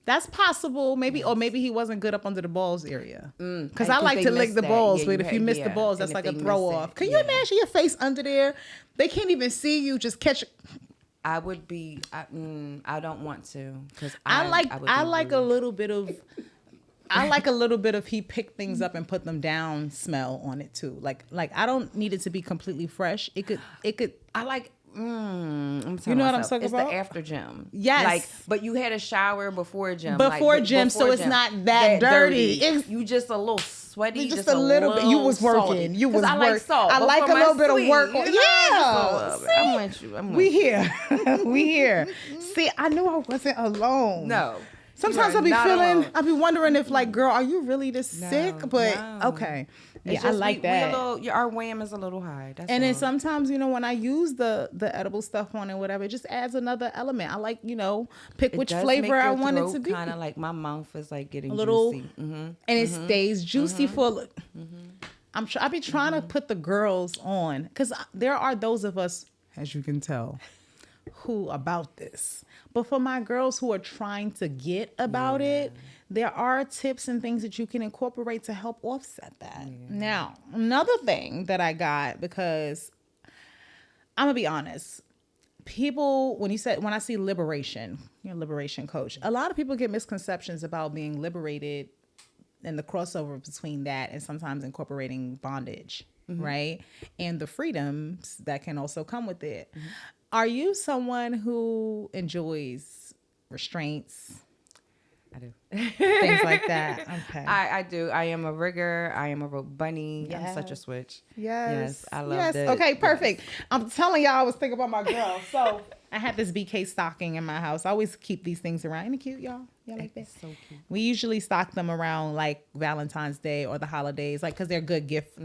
That's possible. Maybe, or maybe he wasn't good up under the balls area. Because I I like think to they lick the missed that. balls. Yeah, But you if you had- miss the yeah. balls, And that's if like a they throw miss off. it, Can you yeah. imagine your face under there? They can't even see you. Just catch. I would be. I don't want to, because I like would be a rude. little bit of. I like a little bit of he picked things up and put them down smell on it too. Like I don't need it to be completely fresh. It could. I like. I'm You know what I'm myself, talking it's about? the after gym. Yes. Like, but you had a shower before gym. Before gym, so it's not that dirty. It's- You just a little sweaty. Just a little bit. You was working. salty. You was 'Cause I like work- salt. I but like for a my little bit of sweet, work. you know, Yeah. just a little bit. I'm with you. We here. We here. See, I knew I wasn't alone. No. Sometimes You I are be not feeling, alone. I be wondering if like, girl, are you really this sick? But no. okay. Yeah, It's I just like we that. our wham is a little high. That's And then all. sometimes, you know, when I use the edible stuff on it, whatever, it just adds another element. I like, you know, pick which flavor I want it to be. Kind of like my mouth is like getting A little, juicy. and it stays juicy for. I be trying to put the girls on, because there are those of us, as you can tell, who about this. But for my girls who are trying to get about it, there are tips and things that you can incorporate to help offset that. Now, another thing that I got, because I'm gonna be honest, people, when I see liberation, you're a liberation coach, a lot of people get misconceptions about being liberated and the crossover between that and sometimes incorporating bondage, right? And the freedoms that can also come with it. Are you someone who enjoys restraints, I do. things like that? Okay. I do. I am a rigger. I am a rope bunny. Yes. I'm such a switch. Yes. I love that. Okay, perfect. I'm telling y'all, I was thinking about my girl. So I had this BK stocking in my house. I always keep these things around. Ain't it cute, y'all? Y'all like that? It's so cute. We usually stock them around like Valentine's Day or the holidays, like, because they're good gift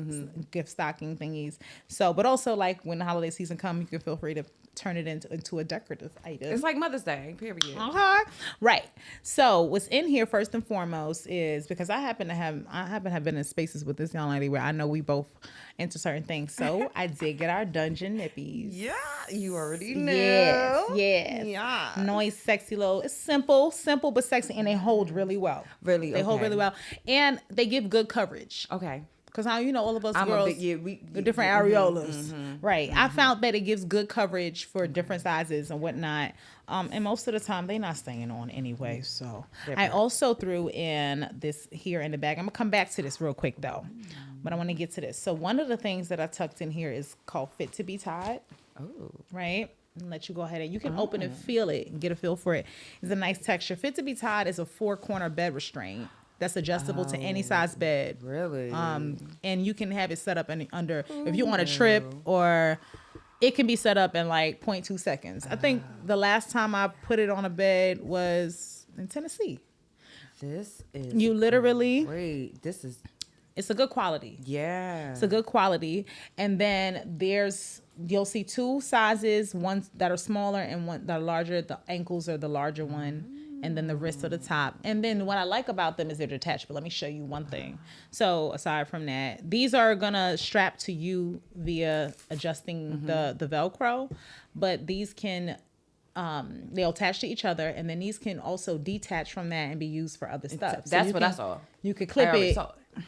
stocking thingies. So, but also like when the holiday season comes, you can feel free to turn it into a decorative item. It's like Mother's Day, period. Okay. Right. So what's in here first and foremost is, because I happen to have been in spaces with this young lady where I know we both into certain things. So I did get our dungeon nippies. Yeah, you already know. Yes. Yeah. Nice, sexy little. It's simple but sexy, and they hold really well. Really, They hold okay. really well, and they give good coverage. Okay. Because how all of us I'm girls, a big, yeah, the different areolas, right? I found that it gives good coverage for different sizes and whatnot. And most of the time, they're not staying on anyway. So I also threw in this here in the bag. I'm gonna come back to this real quick though, but I want to get to this. So one of the things that I tucked in here is called Fit to be Tied. Oh, Right. And let you go ahead and you can open and feel it and get a feel for it. It's a nice texture. Fit to be Tied is a 4-corner bed restraint that's adjustable to any size bed. really? And you can have it set up under if you want a trip, or it can be set up in like 0.2 seconds. I think the last time I put it on a bed was in Tennessee. This is You literally, great. This is it's a good quality. yeah. It's a good quality. And then you'll see 2 sizes, ones that are smaller and one that are larger. The ankles are the larger one. And then the wrists are the top. And then what I like about them is they're detached. But let me show you one thing. So aside from that, these are gonna strap to you via adjusting the Velcro. But these can they'll attach to each other, and then these can also detach from that and be used for other stuff. So That's what I saw. You could I clip already it saw it.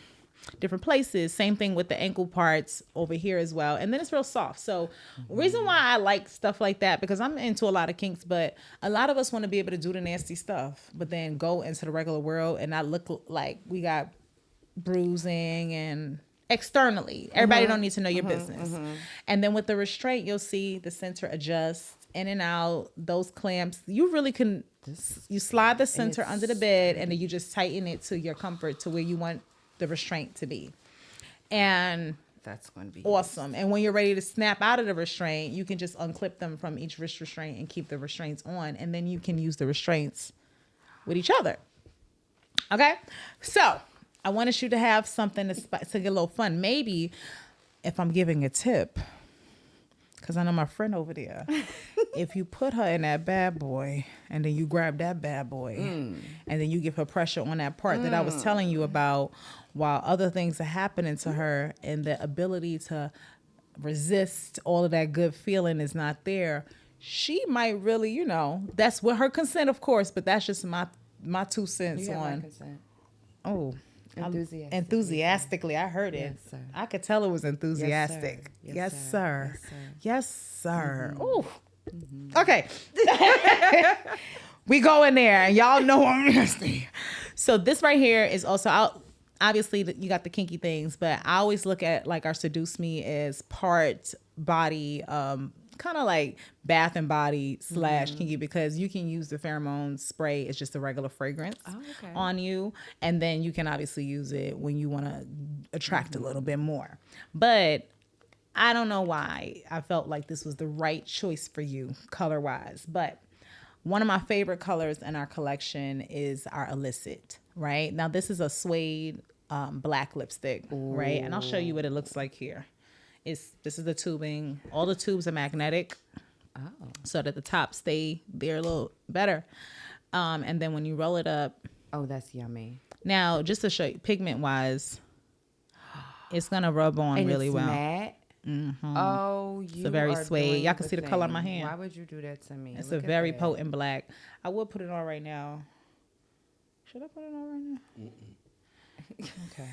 different places. Same thing with the ankle parts over here as well. And then it's real soft. So reason why I like stuff like that, because I'm into a lot of kinks, but a lot of us want to be able to do the nasty stuff, but then go into the regular world and not look like we got bruising and externally. Everybody don't need to know your business. And then with the restraint, you'll see the center adjust in and out. Those clamps, you really can, you slide the center under the bed and then you just tighten it to your comfort to where you want the restraint to be. And That's going to be awesome. And when you're ready to snap out of the restraint, you can just unclip them from each wrist restraint and keep the restraints on. And then you can use the restraints with each other. Okay? So I wanted you to have something to get a little fun. Maybe if I'm giving a tip, because I know my friend over there, if you put her in that bad boy and then you grab that bad boy and then you give her pressure on that part that I was telling you about while other things are happening to her, and the ability to resist all of that good feeling is not there, she might really, that's with her consent, of course, but that's just my 2 cents You have my on. consent. Oh, Enthusiastically. I heard it. Yes, sir. I could tell it was enthusiastic. Yes, Yes, sir. sir. Yes, Yes, sir. sir. Ooh. Okay. We go in there, and y'all know I'm nasty. So this right here is also out. Obviously, you got the kinky things, but I always look at like our Seduce Me as part body, kind of like bath and body / kinky, because you can use the pheromone spray. It's just a regular fragrance on you. And then you can obviously use it when you want to attract a little bit more. But I don't know why I felt like this was the right choice for you color wise. But one of my favorite colors in our collection is our Illicit, right? Now this is a suede black lipstick, right? And I'll show you what it looks like here. This is the tubing. All the tubes are magnetic, so that the tops stay there a little better. And then when you roll it up, Oh, that's yummy. now just to show you, pigment wise, it's gonna rub on And really it's well. matte. Oh, you a very are suede. doing Y'all can see the color on my thing. hand. Why would you do that to me? It's Look a at very that. potent black. I would put it on right now. Should I put it on right now? Okay,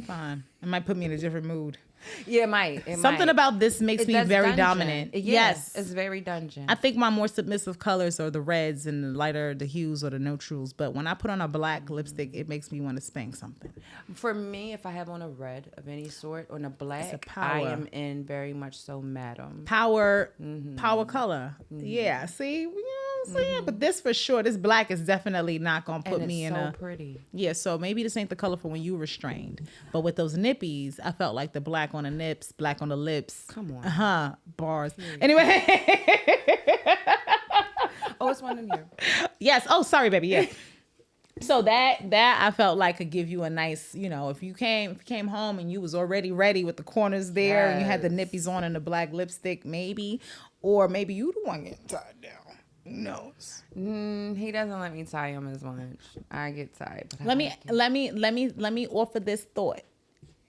fine. It might put me in a different mood. Yeah, it might. Something about this makes me That's very dungeon. dominant. Yes, Yes. it's very dungeon. I think my more submissive colors are the reds and the lighter, the hues or the neutrals. But when I put on a black lipstick, it makes me want to spank something. For me, if I have on a red of any sort or a black, a I power. am in very much so madam. Power color. Yeah. See, you know what I'm saying? But this for sure, this black is definitely not going to put And me it's in so a... pretty. Yeah, so maybe this ain't the color for when you restrained. But with those nippies, I felt like the black on the nips, black on the lips. Come on. Bars. Anyway. Oh, it's one in here. Yes. Oh, sorry, baby. Yeah. So that I felt like could give you a nice, if you came home and you was already ready with the corners there and you had the nippies on and the black lipstick, maybe, or maybe you the one getting tied down. Who knows? He doesn't let me tie him as much. I get tied. But Let me offer this thought,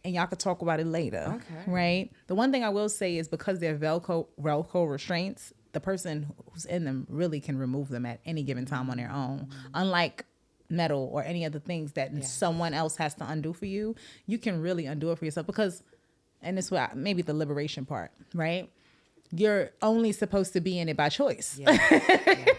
and y'all could talk about it later. Okay. Right. The one thing I will say is because they're Velcro restraints, the person who's in them really can remove them at any given time on their own. Unlike metal or any of the things that someone else has to undo for you, you can really undo it for yourself because, and this is what maybe the liberation part, right? You're only supposed to be in it by choice. Yes.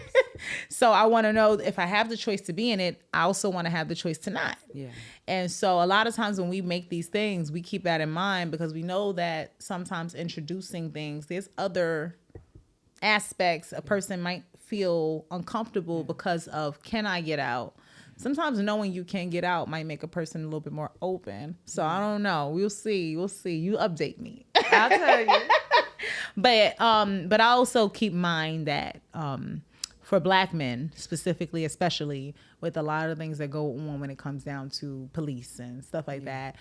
So I want to know if I have the choice to be in it, I also want to have the choice to not. Yeah. And so a lot of times when we make these things, we keep that in mind because we know that sometimes introducing things, there's other aspects a person might feel uncomfortable because of, can I get out? Sometimes knowing you can get out might make a person a little bit more open. So I don't know. We'll see. You update me. I'll tell you. But I also keep in mind that for Black men specifically, especially with a lot of things that go on when it comes down to police and stuff like that,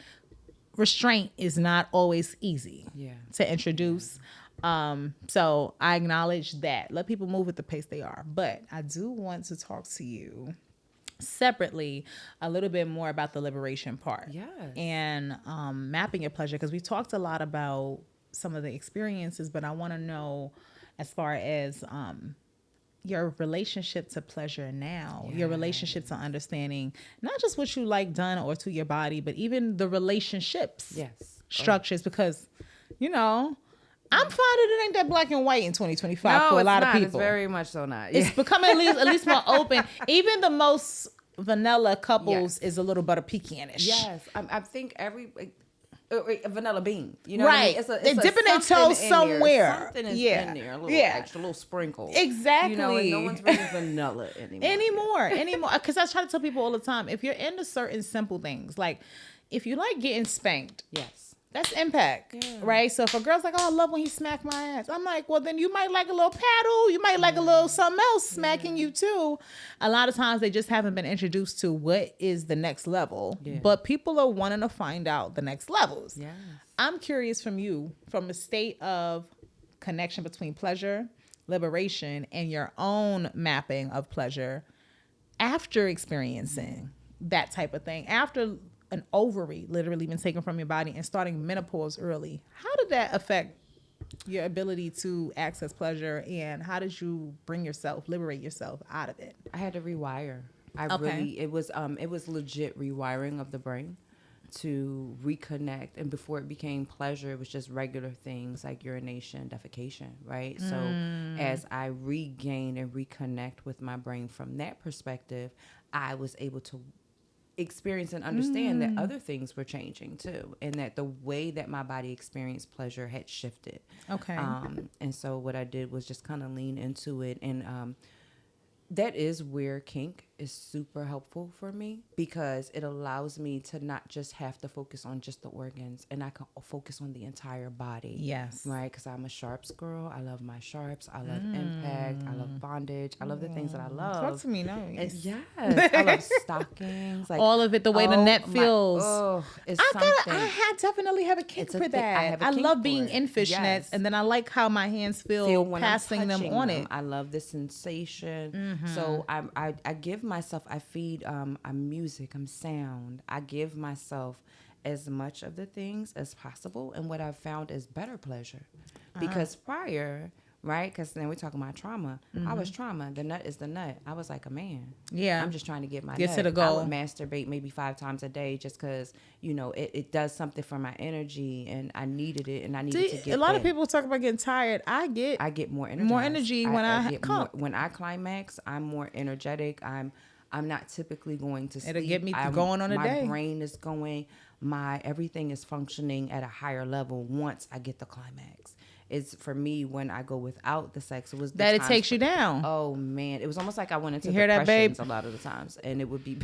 restraint is not always easy to introduce. So I acknowledge that. Let people move at the pace they are. But I do want to talk to you separately a little bit more about the liberation part. Yes. And mapping your pleasure, because we talked a lot about some of the experiences, but I want to know as far as your relationship to pleasure now, your relationship to understanding not just what you like done or to your body, but even the relationships structures, because, you know, I'm finding it ain't that black and white in 2025 for a lot of people. It's very much so not. It's becoming at least more open. Even the most vanilla couples is a little butter pecanish. Yes. I think every... vanilla bean, you know, right? What I mean? They're dipping their toes somewhere. Something is in there, a little extra, little sprinkle. Exactly. You know, and no one's really vanilla anymore. Because I try to tell people all the time, if you're into certain simple things, like if you like getting spanked, that's impact, right? So if a girl's like, oh, I love when he smacked my ass, I'm like, well, then you might like a little paddle. You might like a little something else smacking you too. A lot of times they just haven't been introduced to what is the next level. But people are wanting to find out the next levels. I'm curious from you, from a state of connection between pleasure, liberation, and your own mapping of pleasure after experiencing that type of thing, after an ovary literally been taken from your body and starting menopause early. How did that affect your ability to access pleasure, and how did you liberate yourself out of it? I had to rewire. It was legit rewiring of the brain to reconnect. And before it became pleasure, it was just regular things like urination, defecation, right? So as I regained and reconnect with my brain from that perspective, I was able to experience and understand that other things were changing too, and that the way that my body experienced pleasure had shifted. And so what I did was just kind of lean into it, and that is where kink is super helpful for me, because it allows me to not just have to focus on just the organs, and I can focus on the entire body. Right? Because I'm a sharps girl. I love my sharps. I love impact. I love bondage. I love the things that I love. Talk to me now. I love stockings. Like all of it, the way the net feels. I definitely have a kink for that. I love being in fishnets, and then I like how my hands feel when passing them on it. I love the sensation. So I give myself, I feed, I'm music, I'm sound. I give myself as much of the things as possible, and what I've found is better pleasure. Because prior, right, because then we're talking about trauma. I was trauma. The nut is the nut. I was like a man. I'm just trying to get my nut. To the goal. I would masturbate maybe 5 times a day just because, you know, it does something for my energy, and I needed it, and I needed to get a lot of people talk about getting tired. I get more energized. More energy when I come. When I climax, I'm more energetic. I'm not typically going to sleep. It'll get me going on a day. My brain is going. Everything is functioning at a higher level once I get the climax. It's for me when I go without the sex. It was the that it takes you down. Oh man, it was almost like I went into depressions a lot of the times, and it would be. We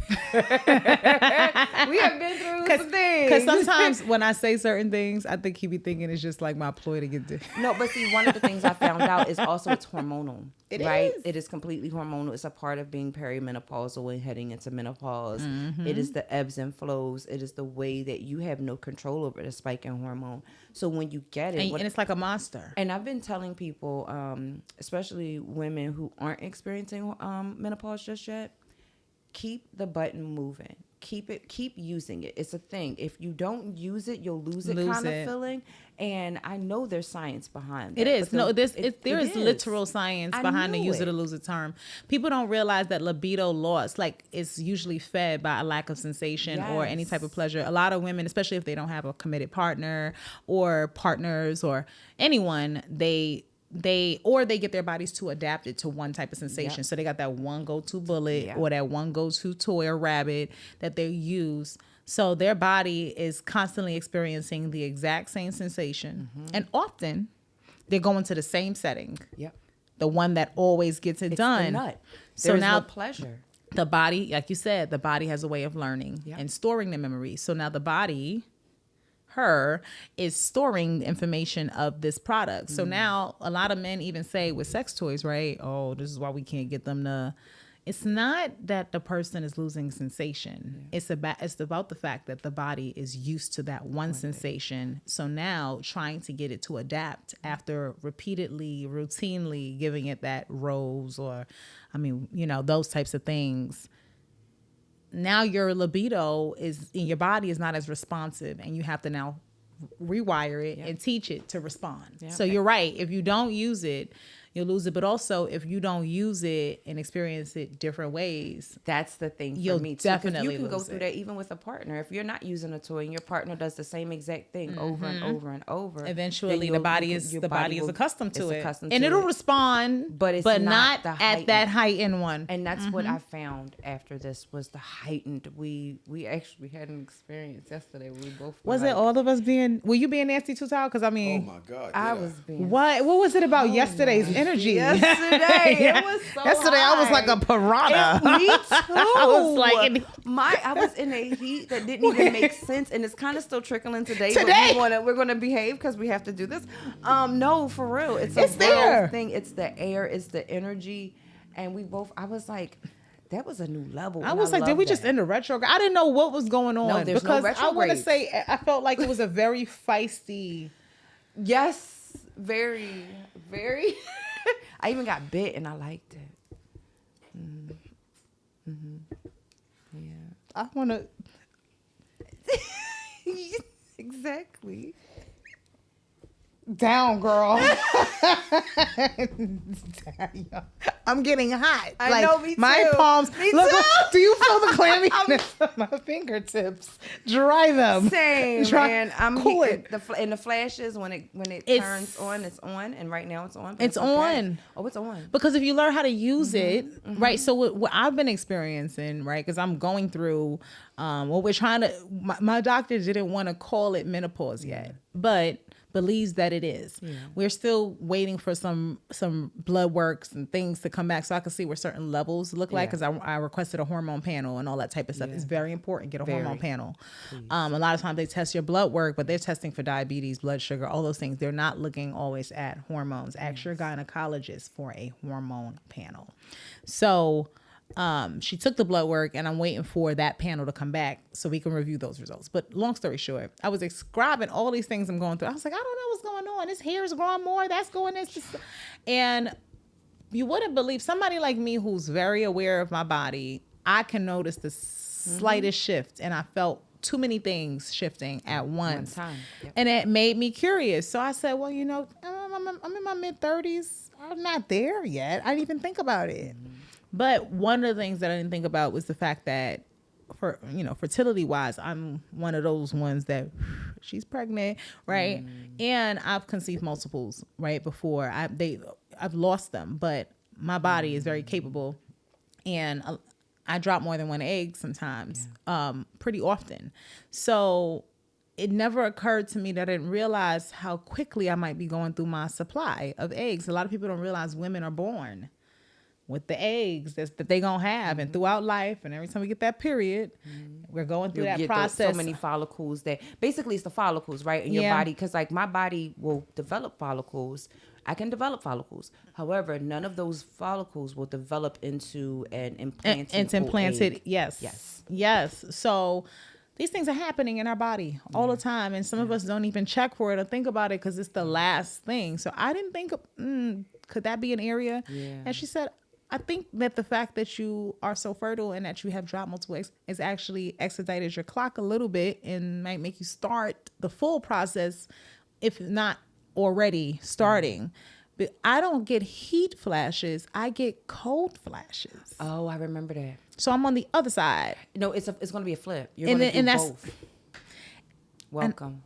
have been through some things. Because sometimes when I say certain things, I think he be thinking it's just like my ploy to get there. No, but see, one of the things I found out is also it's hormonal. It is completely hormonal. It's a part of being perimenopausal and heading into menopause. It is the ebbs and flows. It is the way that you have no control over the spike in hormone. So when you get it, and it's like a monster. And I've been telling people, especially women who aren't experiencing menopause just yet, keep the button moving. keep using it. It's a thing. If you don't use it, you'll lose it Lose kind it. of feeling. And I know there's science behind It that. is. but No, there it is literal science I behind the knew use it it. or lose it term. People don't realize that libido loss, like, is usually fed by a lack of sensation or any type of Yes. pleasure. A lot of women, especially if they don't have a committed partner or partners or anyone, they get their bodies too adapted to one type of sensation. Yep. So they got that one go-to bullet Yep. or that one go-to toy or rabbit that they use. So their body is constantly experiencing the exact same sensation. And often they're going to the same setting, Yep. the one that always gets it It's done. the nut. So There's now no pleasure. the body, like you said, the body has a way of learning Yep. and storing the memories. So now the body, her, is storing the information of this product. So now a lot of men even say with sex toys, right? Oh, this is why we can't get them to. It's not that the person is losing sensation. It's about the fact that the body is used to that one sensation. So now trying to get it to adapt after repeatedly, routinely giving it that rose or, those types of things. Now your libido is in your body is not as responsive, and you have to now rewire it and teach it to respond. Yep. So you're right. If you don't use it, you'll lose it. But also, if you don't use it and experience it different ways, That's the thing for You'll me too. 'Cause definitely you can go lose through it. that even with a partner. If you're not using a toy and your partner does the same exact thing over and over and over, eventually then the body your is accustomed to is it, accustomed and to it'll it. respond, But it's not not the at heightened. that heightened one. And that's what I found after this was the heightened. We actually had an experience yesterday where we both were Was it like, all of us being? Were you being nasty too, Tal? Because I Oh mean, my God. I yeah. was being what was it about yesterday's energy? yesterday. It was so Yesterday I was like a piranha. Me too. I was like, I was in a heat that didn't even make sense, and it's kind of still trickling today. Today? But we're gonna behave because we have to do this. No, for real, it's a It's there. real thing. It's the air, it's the energy, and we both. I was like, that was a new level. I and was like, did love we just that. end the retrograde? I didn't know what was going on there's no because I want to retrogrades. say I felt like it was a very feisty. Yes, very, very. I even got bit, and I liked it. Yeah. I want to. Exactly. Down, girl. I'm getting hot. I know, me My too. palms. Me Look, too. do you feel the clamminess of my fingertips? Dry them. Same, Dry- man. I'm cool heating it. in the flashes when it It's- turns on, it's on, and right now it's on. But It's okay. on. Oh, it's on. Because if you learn how to use it, right? So what I've been experiencing, right? Because I'm going through, what we're trying to. My doctor didn't want to call it menopause yet, but believes that it is. We're still waiting for some blood works and things to come back so I can see where certain levels look like, because I requested a hormone panel and all that type of stuff. It's very important. Get a hormone panel. A lot of times they test your blood work, but they're testing for diabetes, blood sugar, all those things. They're not looking always at hormones. Ask your gynecologist for a hormone panel. So she took the blood work, and I'm waiting for that panel to come back so we can review those results. But long story short, I was describing all these things I'm going through. I was like, I don't know what's going on. This hair is growing more. That's going this. And you wouldn't believe somebody like me who's very aware of my body. I can notice the slightest shift, and I felt too many things shifting at once. One time. Yep. And it made me curious. So I said, well, I'm in my mid-30s. I'm not there yet. I didn't even think about it. But one of the things that I didn't think about was the fact that fertility wise, I'm one of those ones that she's pregnant, right? And I've conceived multiples, right? Before I've lost them, but my body is very capable, and I drop more than one egg sometimes, pretty often. So it never occurred to me that I didn't realize how quickly I might be going through my supply of eggs. A lot of people don't realize women are born with the eggs that they gonna have, and throughout life, and every time we get that period, we're going through You'll that get process. so many follicles that basically it's the follicles, right, in your body. Because like my body will develop follicles. I can develop follicles. However, none of those follicles will develop into an implanted. It's implanted. egg. Yes. So these things are happening in our body all the time, and some of us don't even check for it or think about it because it's the last thing. So I didn't think, could that be an area? Yeah. And she said, I think that the fact that you are so fertile and that you have dropped multiple eggs is actually expedited your clock a little bit and might make you start the full process, if not already starting. But I don't get heat flashes. I get cold flashes. Oh, I remember that. So I'm on the other side. No, it's going to be a flip. You're And going to then- do and that's- both. Welcome.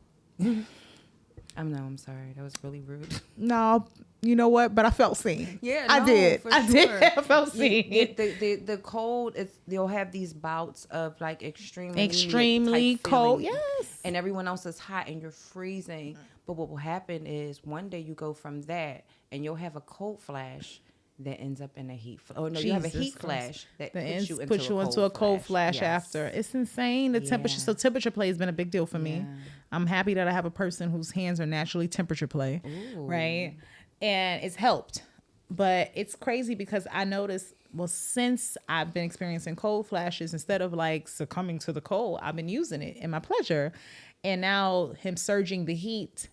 I'm sorry. That was really rude. No, you know what? But I felt seen. Yeah, I no, did. for I did. sure. I felt seen. The cold, they'll have these bouts of like extremely Extremely type cold. feeling. Yes. And everyone else is hot and you're freezing. But what will happen is one day you go from that and you'll have a cold flash that ends up in a heat. Oh no, you have a Jesus heat Christ. flash that That puts you into a cold flash Yes. after. It's insane. The temperature. Yeah. So temperature play has been a big deal for me. Yeah. I'm happy that I have a person whose hands are naturally temperature play. Ooh. Right. And it's helped. But it's crazy because I noticed, well, since I've been experiencing cold flashes, instead of like succumbing to the cold, I've been using it in my pleasure. And now him surging the heat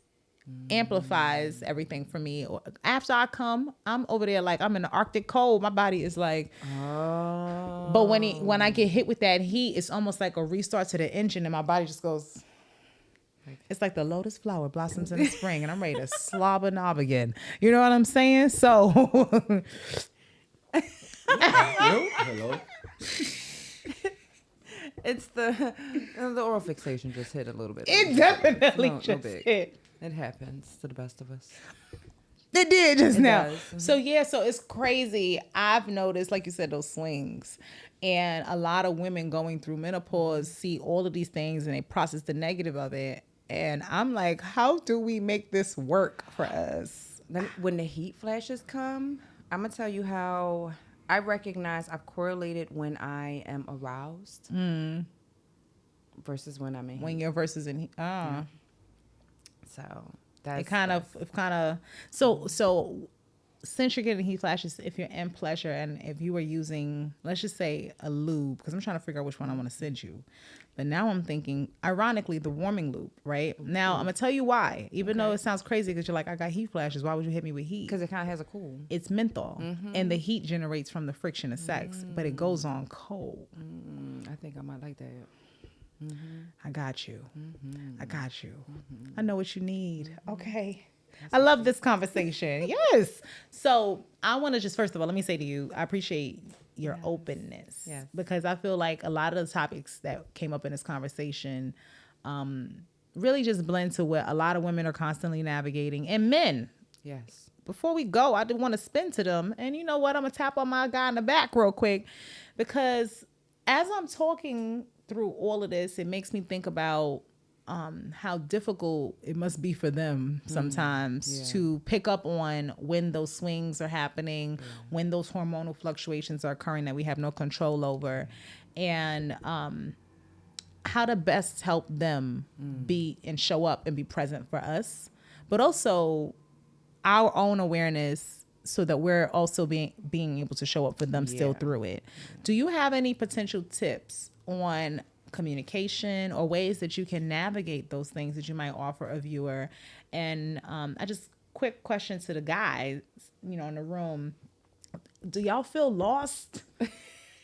amplifies everything for me. After I come, I'm over there like I'm in the Arctic cold. My body is like, Oh. but when I get hit with that heat, it's almost like a restart to the engine, and my body just goes. It's like the lotus flower blossoms in the spring, and I'm ready to slobber knob again. You know what I'm saying? So, Hello. It's the oral fixation just hit a little bit. it definitely No just big. hit. It happens to the best of us. It did just It now. does. Mhm. So yeah, so it's crazy. I've noticed, like you said, those swings. And a lot of women going through menopause see all of these things and they process the negative of it. And I'm like, how do we make this work for us? When the heat flashes come, I'm going to tell you how I recognize I've correlated when I am aroused versus when I'm in heat. When you're versus in So it kind of so since you're getting heat flashes, if you're in pleasure and if you were using, let's just say, a lube, because I'm trying to figure out which one I want to send you. But now I'm thinking, ironically, the warming lube, right? Now I'm gonna tell you why. Even though it sounds crazy because you're like, I got heat flashes. Why would you hit me with heat? because it kind of has a cool. It's menthol, and the heat generates from the friction of sex, but it goes on cold. I think I might like that. I got you. I got you. I know what you need. Okay. I love this conversation. Yes. So I want to just, first of all, let me say to you, I appreciate your openness. Yes. Because I feel like a lot of the topics that came up in this conversation really just blend to what a lot of women are constantly navigating, and men. Yes. Before we go, I do want to spin to them. And you know what? I'm going to tap on my guy in the back real quick, because as I'm talking through all of this, it makes me think about how difficult it must be for them sometimes to pick up on when those swings are happening, when those hormonal fluctuations are occurring that we have no control over, and how to best help them be and show up and be present for us, but also our own awareness so that we're also being able to show up for them still through it. Do you have any potential tips on communication or ways that you can navigate those things that you might offer a viewer? And I just quick question to the guys, in the room. Do y'all feel lost?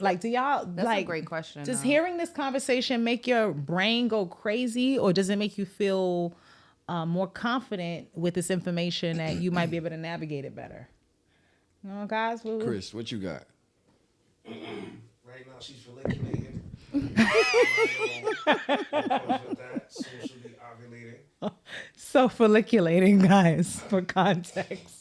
Like, do y'all That's a great question. Does hearing this conversation make your brain go crazy, or does it make you feel more confident with this information that you might be able to navigate it better? Guys, Chris, what you got? Right now, she's folliculating. Socially ovulating. so folliculating, guys, for context.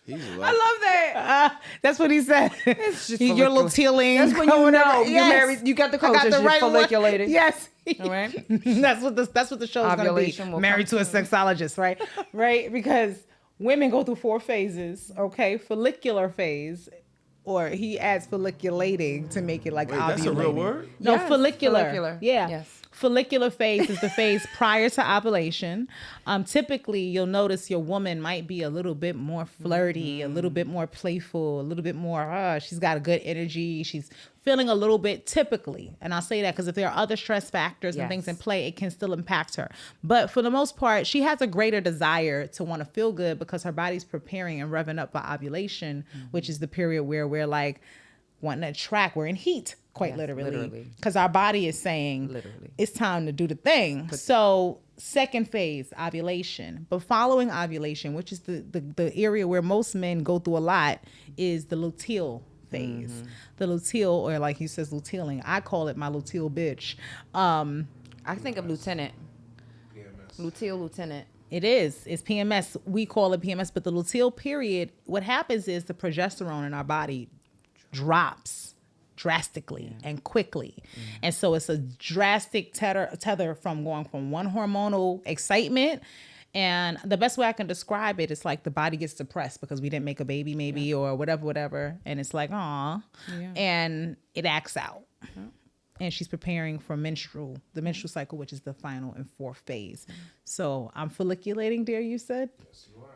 He's a I lot. love that. That's what he said. It's just Your little tealing. That's when you know you're married. You got the coach. I got the right one. folliculated. Yes. All right. That's what the show is going Ovulation to will be. Married to come a sexologist, right? Right? Because women go through 4 phases. Okay, follicular phase, or he adds folliculating to make it like Wait, ovulating. that's a real word? No, Yes, follicular. follicular. Yeah. Yes. Follicular phase is the phase prior to ovulation. Typically, you'll notice your woman might be a little bit more flirty, a little bit more playful, a little bit more, she's got a good energy. She's feeling a little bit typically. And I'll say that because if there are other stress factors and things in Yes. play, it can still impact her. But for the most part, she has a greater desire to want to feel good because her body's preparing and revving up for ovulation, which is the period where we're like wanting to attract. We're in heat, quite Yes, literally. literally. Because our body is saying Literally. it's time to do the thing. So second phase, ovulation. But following ovulation, which is the area where most men go through a lot, is the luteal phase. The luteal, or like he says, lutealing. I call it my luteal bitch. I think of lieutenant. PMS. Luteal lieutenant. It is. It's PMS. We call it PMS. But the luteal period, what happens is the progesterone in our body drops drastically and quickly. And so it's a drastic tether from going from one hormonal excitement. And the best way I can describe it is like the body gets depressed because we didn't make a baby maybe or whatever. And it's like, aw. Yeah. And it acts out. And she's preparing for the menstrual cycle, which is the final and fourth phase. So I'm folliculating, dear, you said? Yes, you are.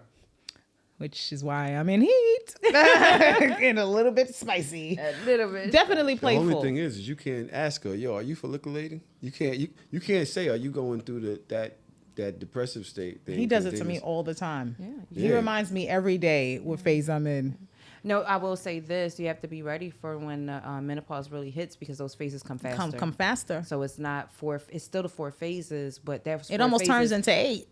Which is why I'm in heat and a little bit spicy. A little bit. Definitely The playful. only thing is you can't ask her, yo, are you folliculating? You can't say, are you going through that depressive state thing? He does 'Cause it to then me it's- all the time. Yeah. He Yeah. reminds me every day what phase I'm in. No, I will say this: you have to be ready for when menopause really hits because those phases come faster. Come faster. So it's not four. It's still the 4 phases, but that's It almost turns into 8.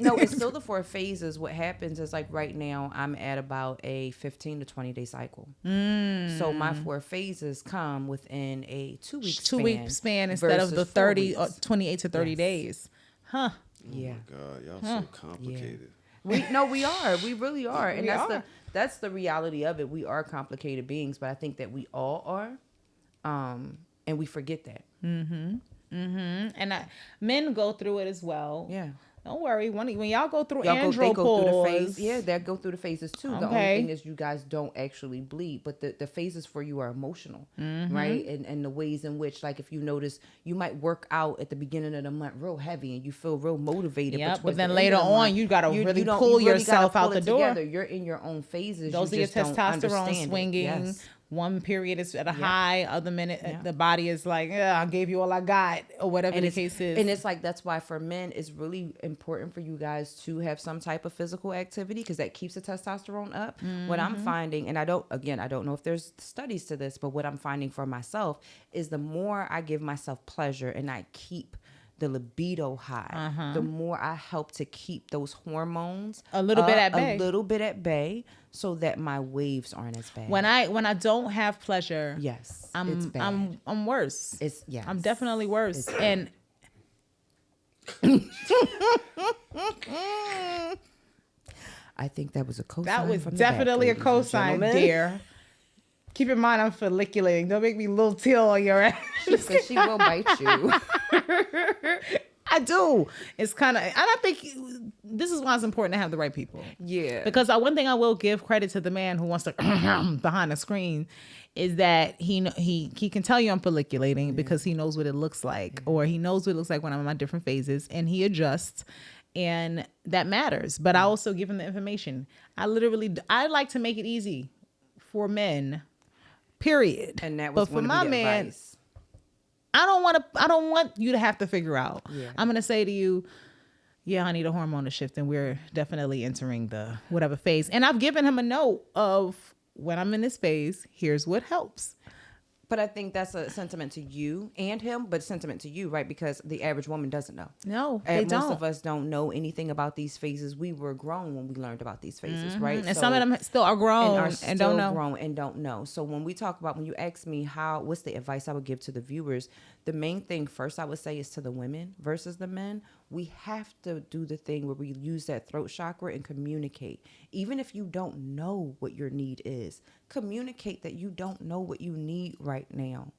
No, it's still the 4 phases. What happens is like right now I'm at about a 15 to 20 day cycle. So my 4 phases come within a 2-week span. 2-week span instead of versus the 4 30 or weeks. 28 to 30 Yes. days. Huh. Yeah. Oh my God, y'all so complicated. We are. We really are. And that's the reality of it. We are complicated beings, but I think that we all are. And we forget that. And men go through it as well. Yeah. Don't worry. When y'all go through They go through the andropause, phase. Yeah, they go through the phases too. The only Okay. thing is you guys don't actually bleed, but the phases for you are emotional, right? And the ways in which, like, if you notice, you might work out at the beginning of the month real heavy and you feel real motivated. Yep, but towards then the later end of the on, month, you gotta really don't- pull you really yourself gotta out pull the it door. together. You're in your own phases. those are you your just don't testosterone understand it. swinging. Yes. One period is at a Yep. high, other minute Yep. the body is like, yeah, I gave you all I got, or whatever the case is. And it's like that's why for men it's really important for you guys to have some type of physical activity because that keeps the testosterone up. What I'm finding, and I don't know if there's studies to this, but what I'm finding for myself is the more I give myself pleasure and I keep the libido high, the more I help to keep those hormones A little bit at bay. a little bit at bay, so that my waves aren't as bad. when I don't have pleasure, yes, it's I'm bad. I'm worse. It's yes. I'm definitely worse. It's And I think that was a cosign. that was from the definitely a back, ladies and cosign, gentlemen. dear. Keep in mind I'm folliculating. Don't make me little teal on your ass. She said she will bite you. I do. It's kind of, and I think this is why it's important to have the right people. Yeah. Because one thing I will give credit to the man who wants to behind the screen is that he can tell you I'm folliculating because he knows what it looks like, or he knows what it looks like when I'm in my different phases, and he adjusts, and that matters. But I also give him the information. I like to make it easy for men. Period. And that was but for one of my the man, advice. I don't want you to have to figure out. Yeah. I'm going to say to you, yeah, I need a hormonal shift, and we're definitely entering the whatever phase. And I've given him a note of when I'm in this phase, here's what helps. But I think that's a sentiment to you and him, but sentiment to you, right? Because the average woman doesn't know. No, And they don't. most of us don't know anything about these phases. We were grown when we learned about these phases, right? And some of them still are grown and are and still don't know. grown and don't know. So when we talk about, when you ask me what's the advice I would give to the viewers, the main thing first I would say is to the women versus the men. We have to do the thing where we use that throat chakra and communicate. Even if you don't know what your need is, communicate that you don't know what you need right now.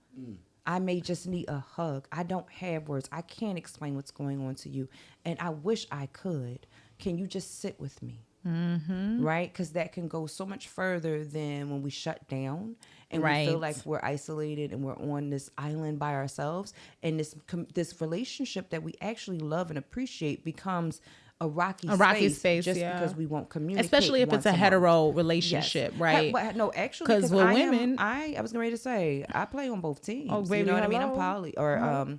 I may just need a hug. I don't have words. I can't explain what's going on to you. And I wish I could. Can you just sit with me? Right? Because that can go so much further than when we shut down and we feel Right. like we're isolated and we're on this island by ourselves. And this relationship that we actually love and appreciate becomes a rocky space, just yeah. because we won't communicate. Especially if it's a once hetero month. relationship, Yes. right? No, actually, 'Cause because with I women- was getting ready to say I play on both teams. Oh, baby, you know what I mean? I'm hello. poly or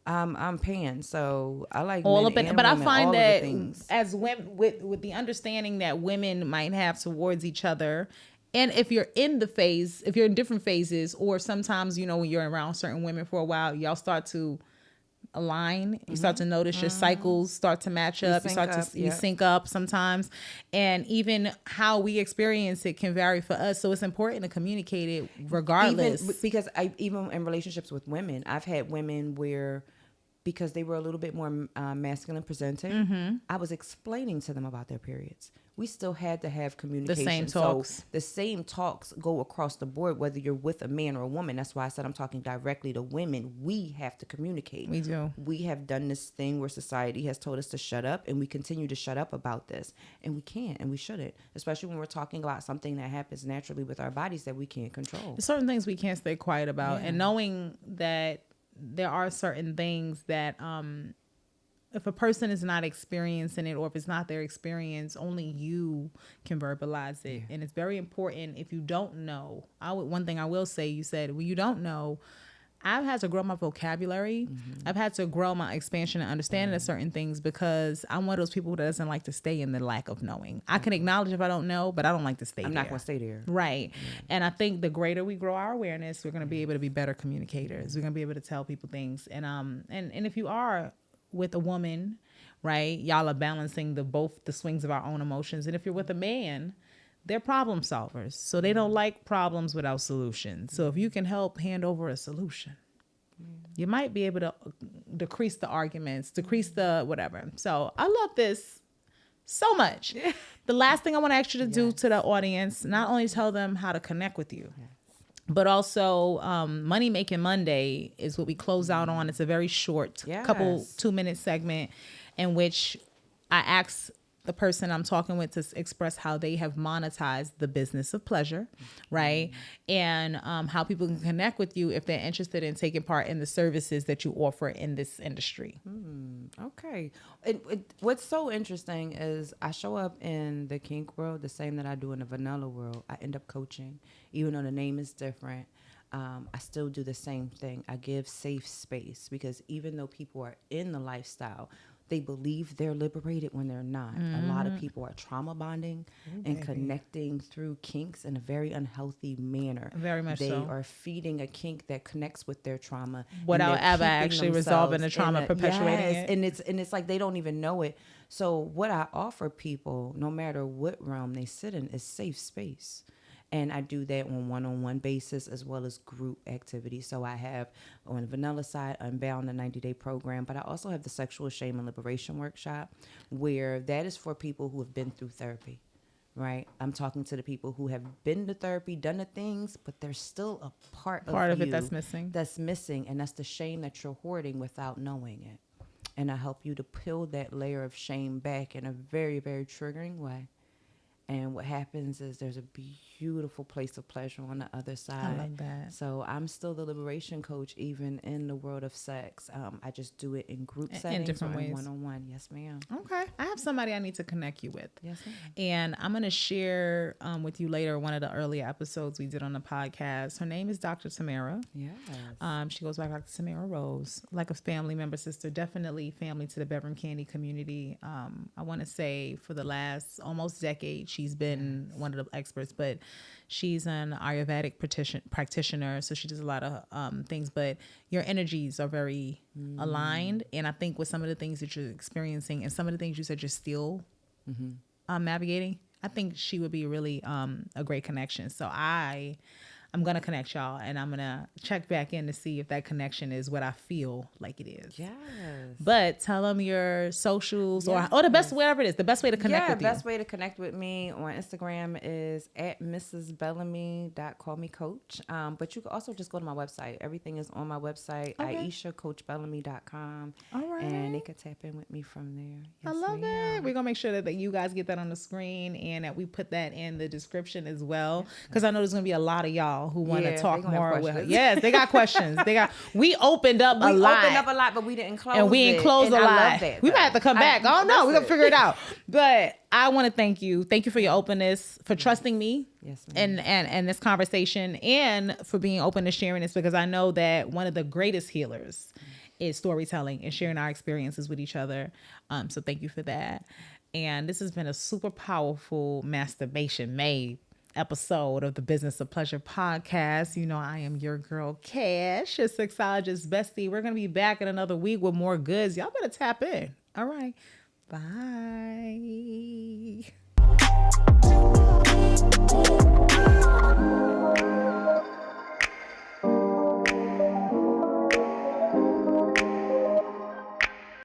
I'm pan, so I like all men up in, and but I women, find all of the that things. as women, with the understanding that women might have towards each other, and if you're in the phase, if you're in different phases, or sometimes, you know, when you're around certain women for a while, y'all start to align. You start to notice your cycles start to match up. You sync start up, to you yeah. sync up sometimes, and even how we experience it can vary for us. So it's important to communicate it regardless. Because even in relationships with women, I've had women where, because they were a little bit more masculine presenting, I was explaining to them about their periods. We still had to have communication. same talks. So the same talks go across the board, whether you're with a man or a woman. That's why I said I'm talking directly to women. We have to communicate. We do. We have done this thing where society has told us to shut up, and we continue to shut up about this. And we can't, and we shouldn't, especially when we're talking about something that happens naturally with our bodies that we can't control. There's certain things we can't stay quiet about, and knowing that there are certain things that if a person is not experiencing it, or if it's not their experience, only you can verbalize it. And it's very important. If you don't know, one thing I will say, you said, when you don't know, I've had to grow my vocabulary. I've had to grow my expansion and understanding of certain things, because I'm one of those people that doesn't like to stay in the lack of knowing. I can acknowledge if I don't know, but I don't like to stay I'm there. not going to stay there. Right. And I think the greater we grow our awareness, we're going to be able to be better communicators. We're going to be able to tell people things. And if you are with a woman, right, y'all are balancing both the swings of our own emotions. And if you're with a man, they're problem solvers. So they don't like problems without solutions. So if you can help hand over a solution, you might be able to decrease the arguments, decrease the whatever. So I love this so much. The last thing I want to ask you to do to the audience, not only tell them how to connect with you, but also Money Making Monday is what we close out on. It's a very short, couple 2-minute segment in which I ask the person I'm talking with to express how they have monetized the business of pleasure, right? And how people can connect with you if they're interested in taking part in the services that you offer in this industry. Okay. What's so interesting is I show up in the kink world the same that I do in the vanilla world. I end up coaching, even though the name is different. I still do the same thing. I give safe space, because even though people are in the lifestyle, they believe they're liberated when they're not. A lot of people are trauma bonding and connecting through kinks in a very unhealthy manner. Very much they so. are feeding a kink that connects with their trauma Without and they're ever keeping actually resolving the themselves trauma, in perpetuating it. And it's like they don't even know it. So what I offer people, no matter what realm they sit in, is safe space. And I do that on one-on-one basis as well as group activities. So I have on the vanilla side, Unbound, a 90-day program, but I also have the Sexual Shame and Liberation Workshop, where that is for people who have been through therapy, right? I'm talking to the people who have been to therapy, done the things, but there's still a part of it you that's missing. That's missing, and that's the shame that you're hoarding without knowing it. And I help you to peel that layer of shame back in a very, very triggering way. And what happens is there's a beautiful place of pleasure on the other side. I love that. So I'm still the liberation coach, even in the world of sex. I just do it in group settings, different ways. one-on-one. Yes, ma'am. Okay. I have somebody I need to connect you with. Yes, ma'am. And I'm going to share with you later one of the earlier episodes we did on the podcast. Her name is Dr. Tamara. Yes. She goes by Dr. Tamara Rose, like a family member, sister, definitely family to the Bedroom Kandi community. I want to say for the last almost decade, she's been one of the experts, but she's an Ayurvedic practitioner. So she does a lot of things, but your energies are very aligned. And I think with some of the things that you're experiencing and some of the things you said you're still navigating, I think she would be really a great connection. So I'm going to connect y'all, and I'm going to check back in to see if that connection is what I feel like it is. Yes. But tell them your socials or the best, whatever it is, the best way to connect with you. Yeah, the best way to connect with me on Instagram is at mrsbellamy.callmecoach. But you can also just go to my website. Everything is on my website, AyshaCoachBellamy.com. All right. And they can tap in with me from there. I Yes, love ma'am. it. We're going to make sure that you guys get that on the screen and that we put that in the description as well. Because I know there's going to be a lot of y'all y'all who want to Yeah, talk they gonna have more with her. questions. Yes, they got questions. We opened up a lot. We opened up a lot, but we didn't close and we it. ain't closed And a I lot. love that, We might though. have to come back. I don't know. We're gonna listen. figure it out. But I want to thank you. Thank you for your openness, for trusting me. Yes, ma'am. And this conversation, and for being open to sharing this, because I know that one of the greatest healers is storytelling and sharing our experiences with each other. So thank you for that. And this has been a super powerful masturbation made episode of the Business of Pleasure podcast. You know, I am your girl Kash, a sexologist bestie. We're gonna be back in another week with more goods. Y'all better tap in. All right. Bye.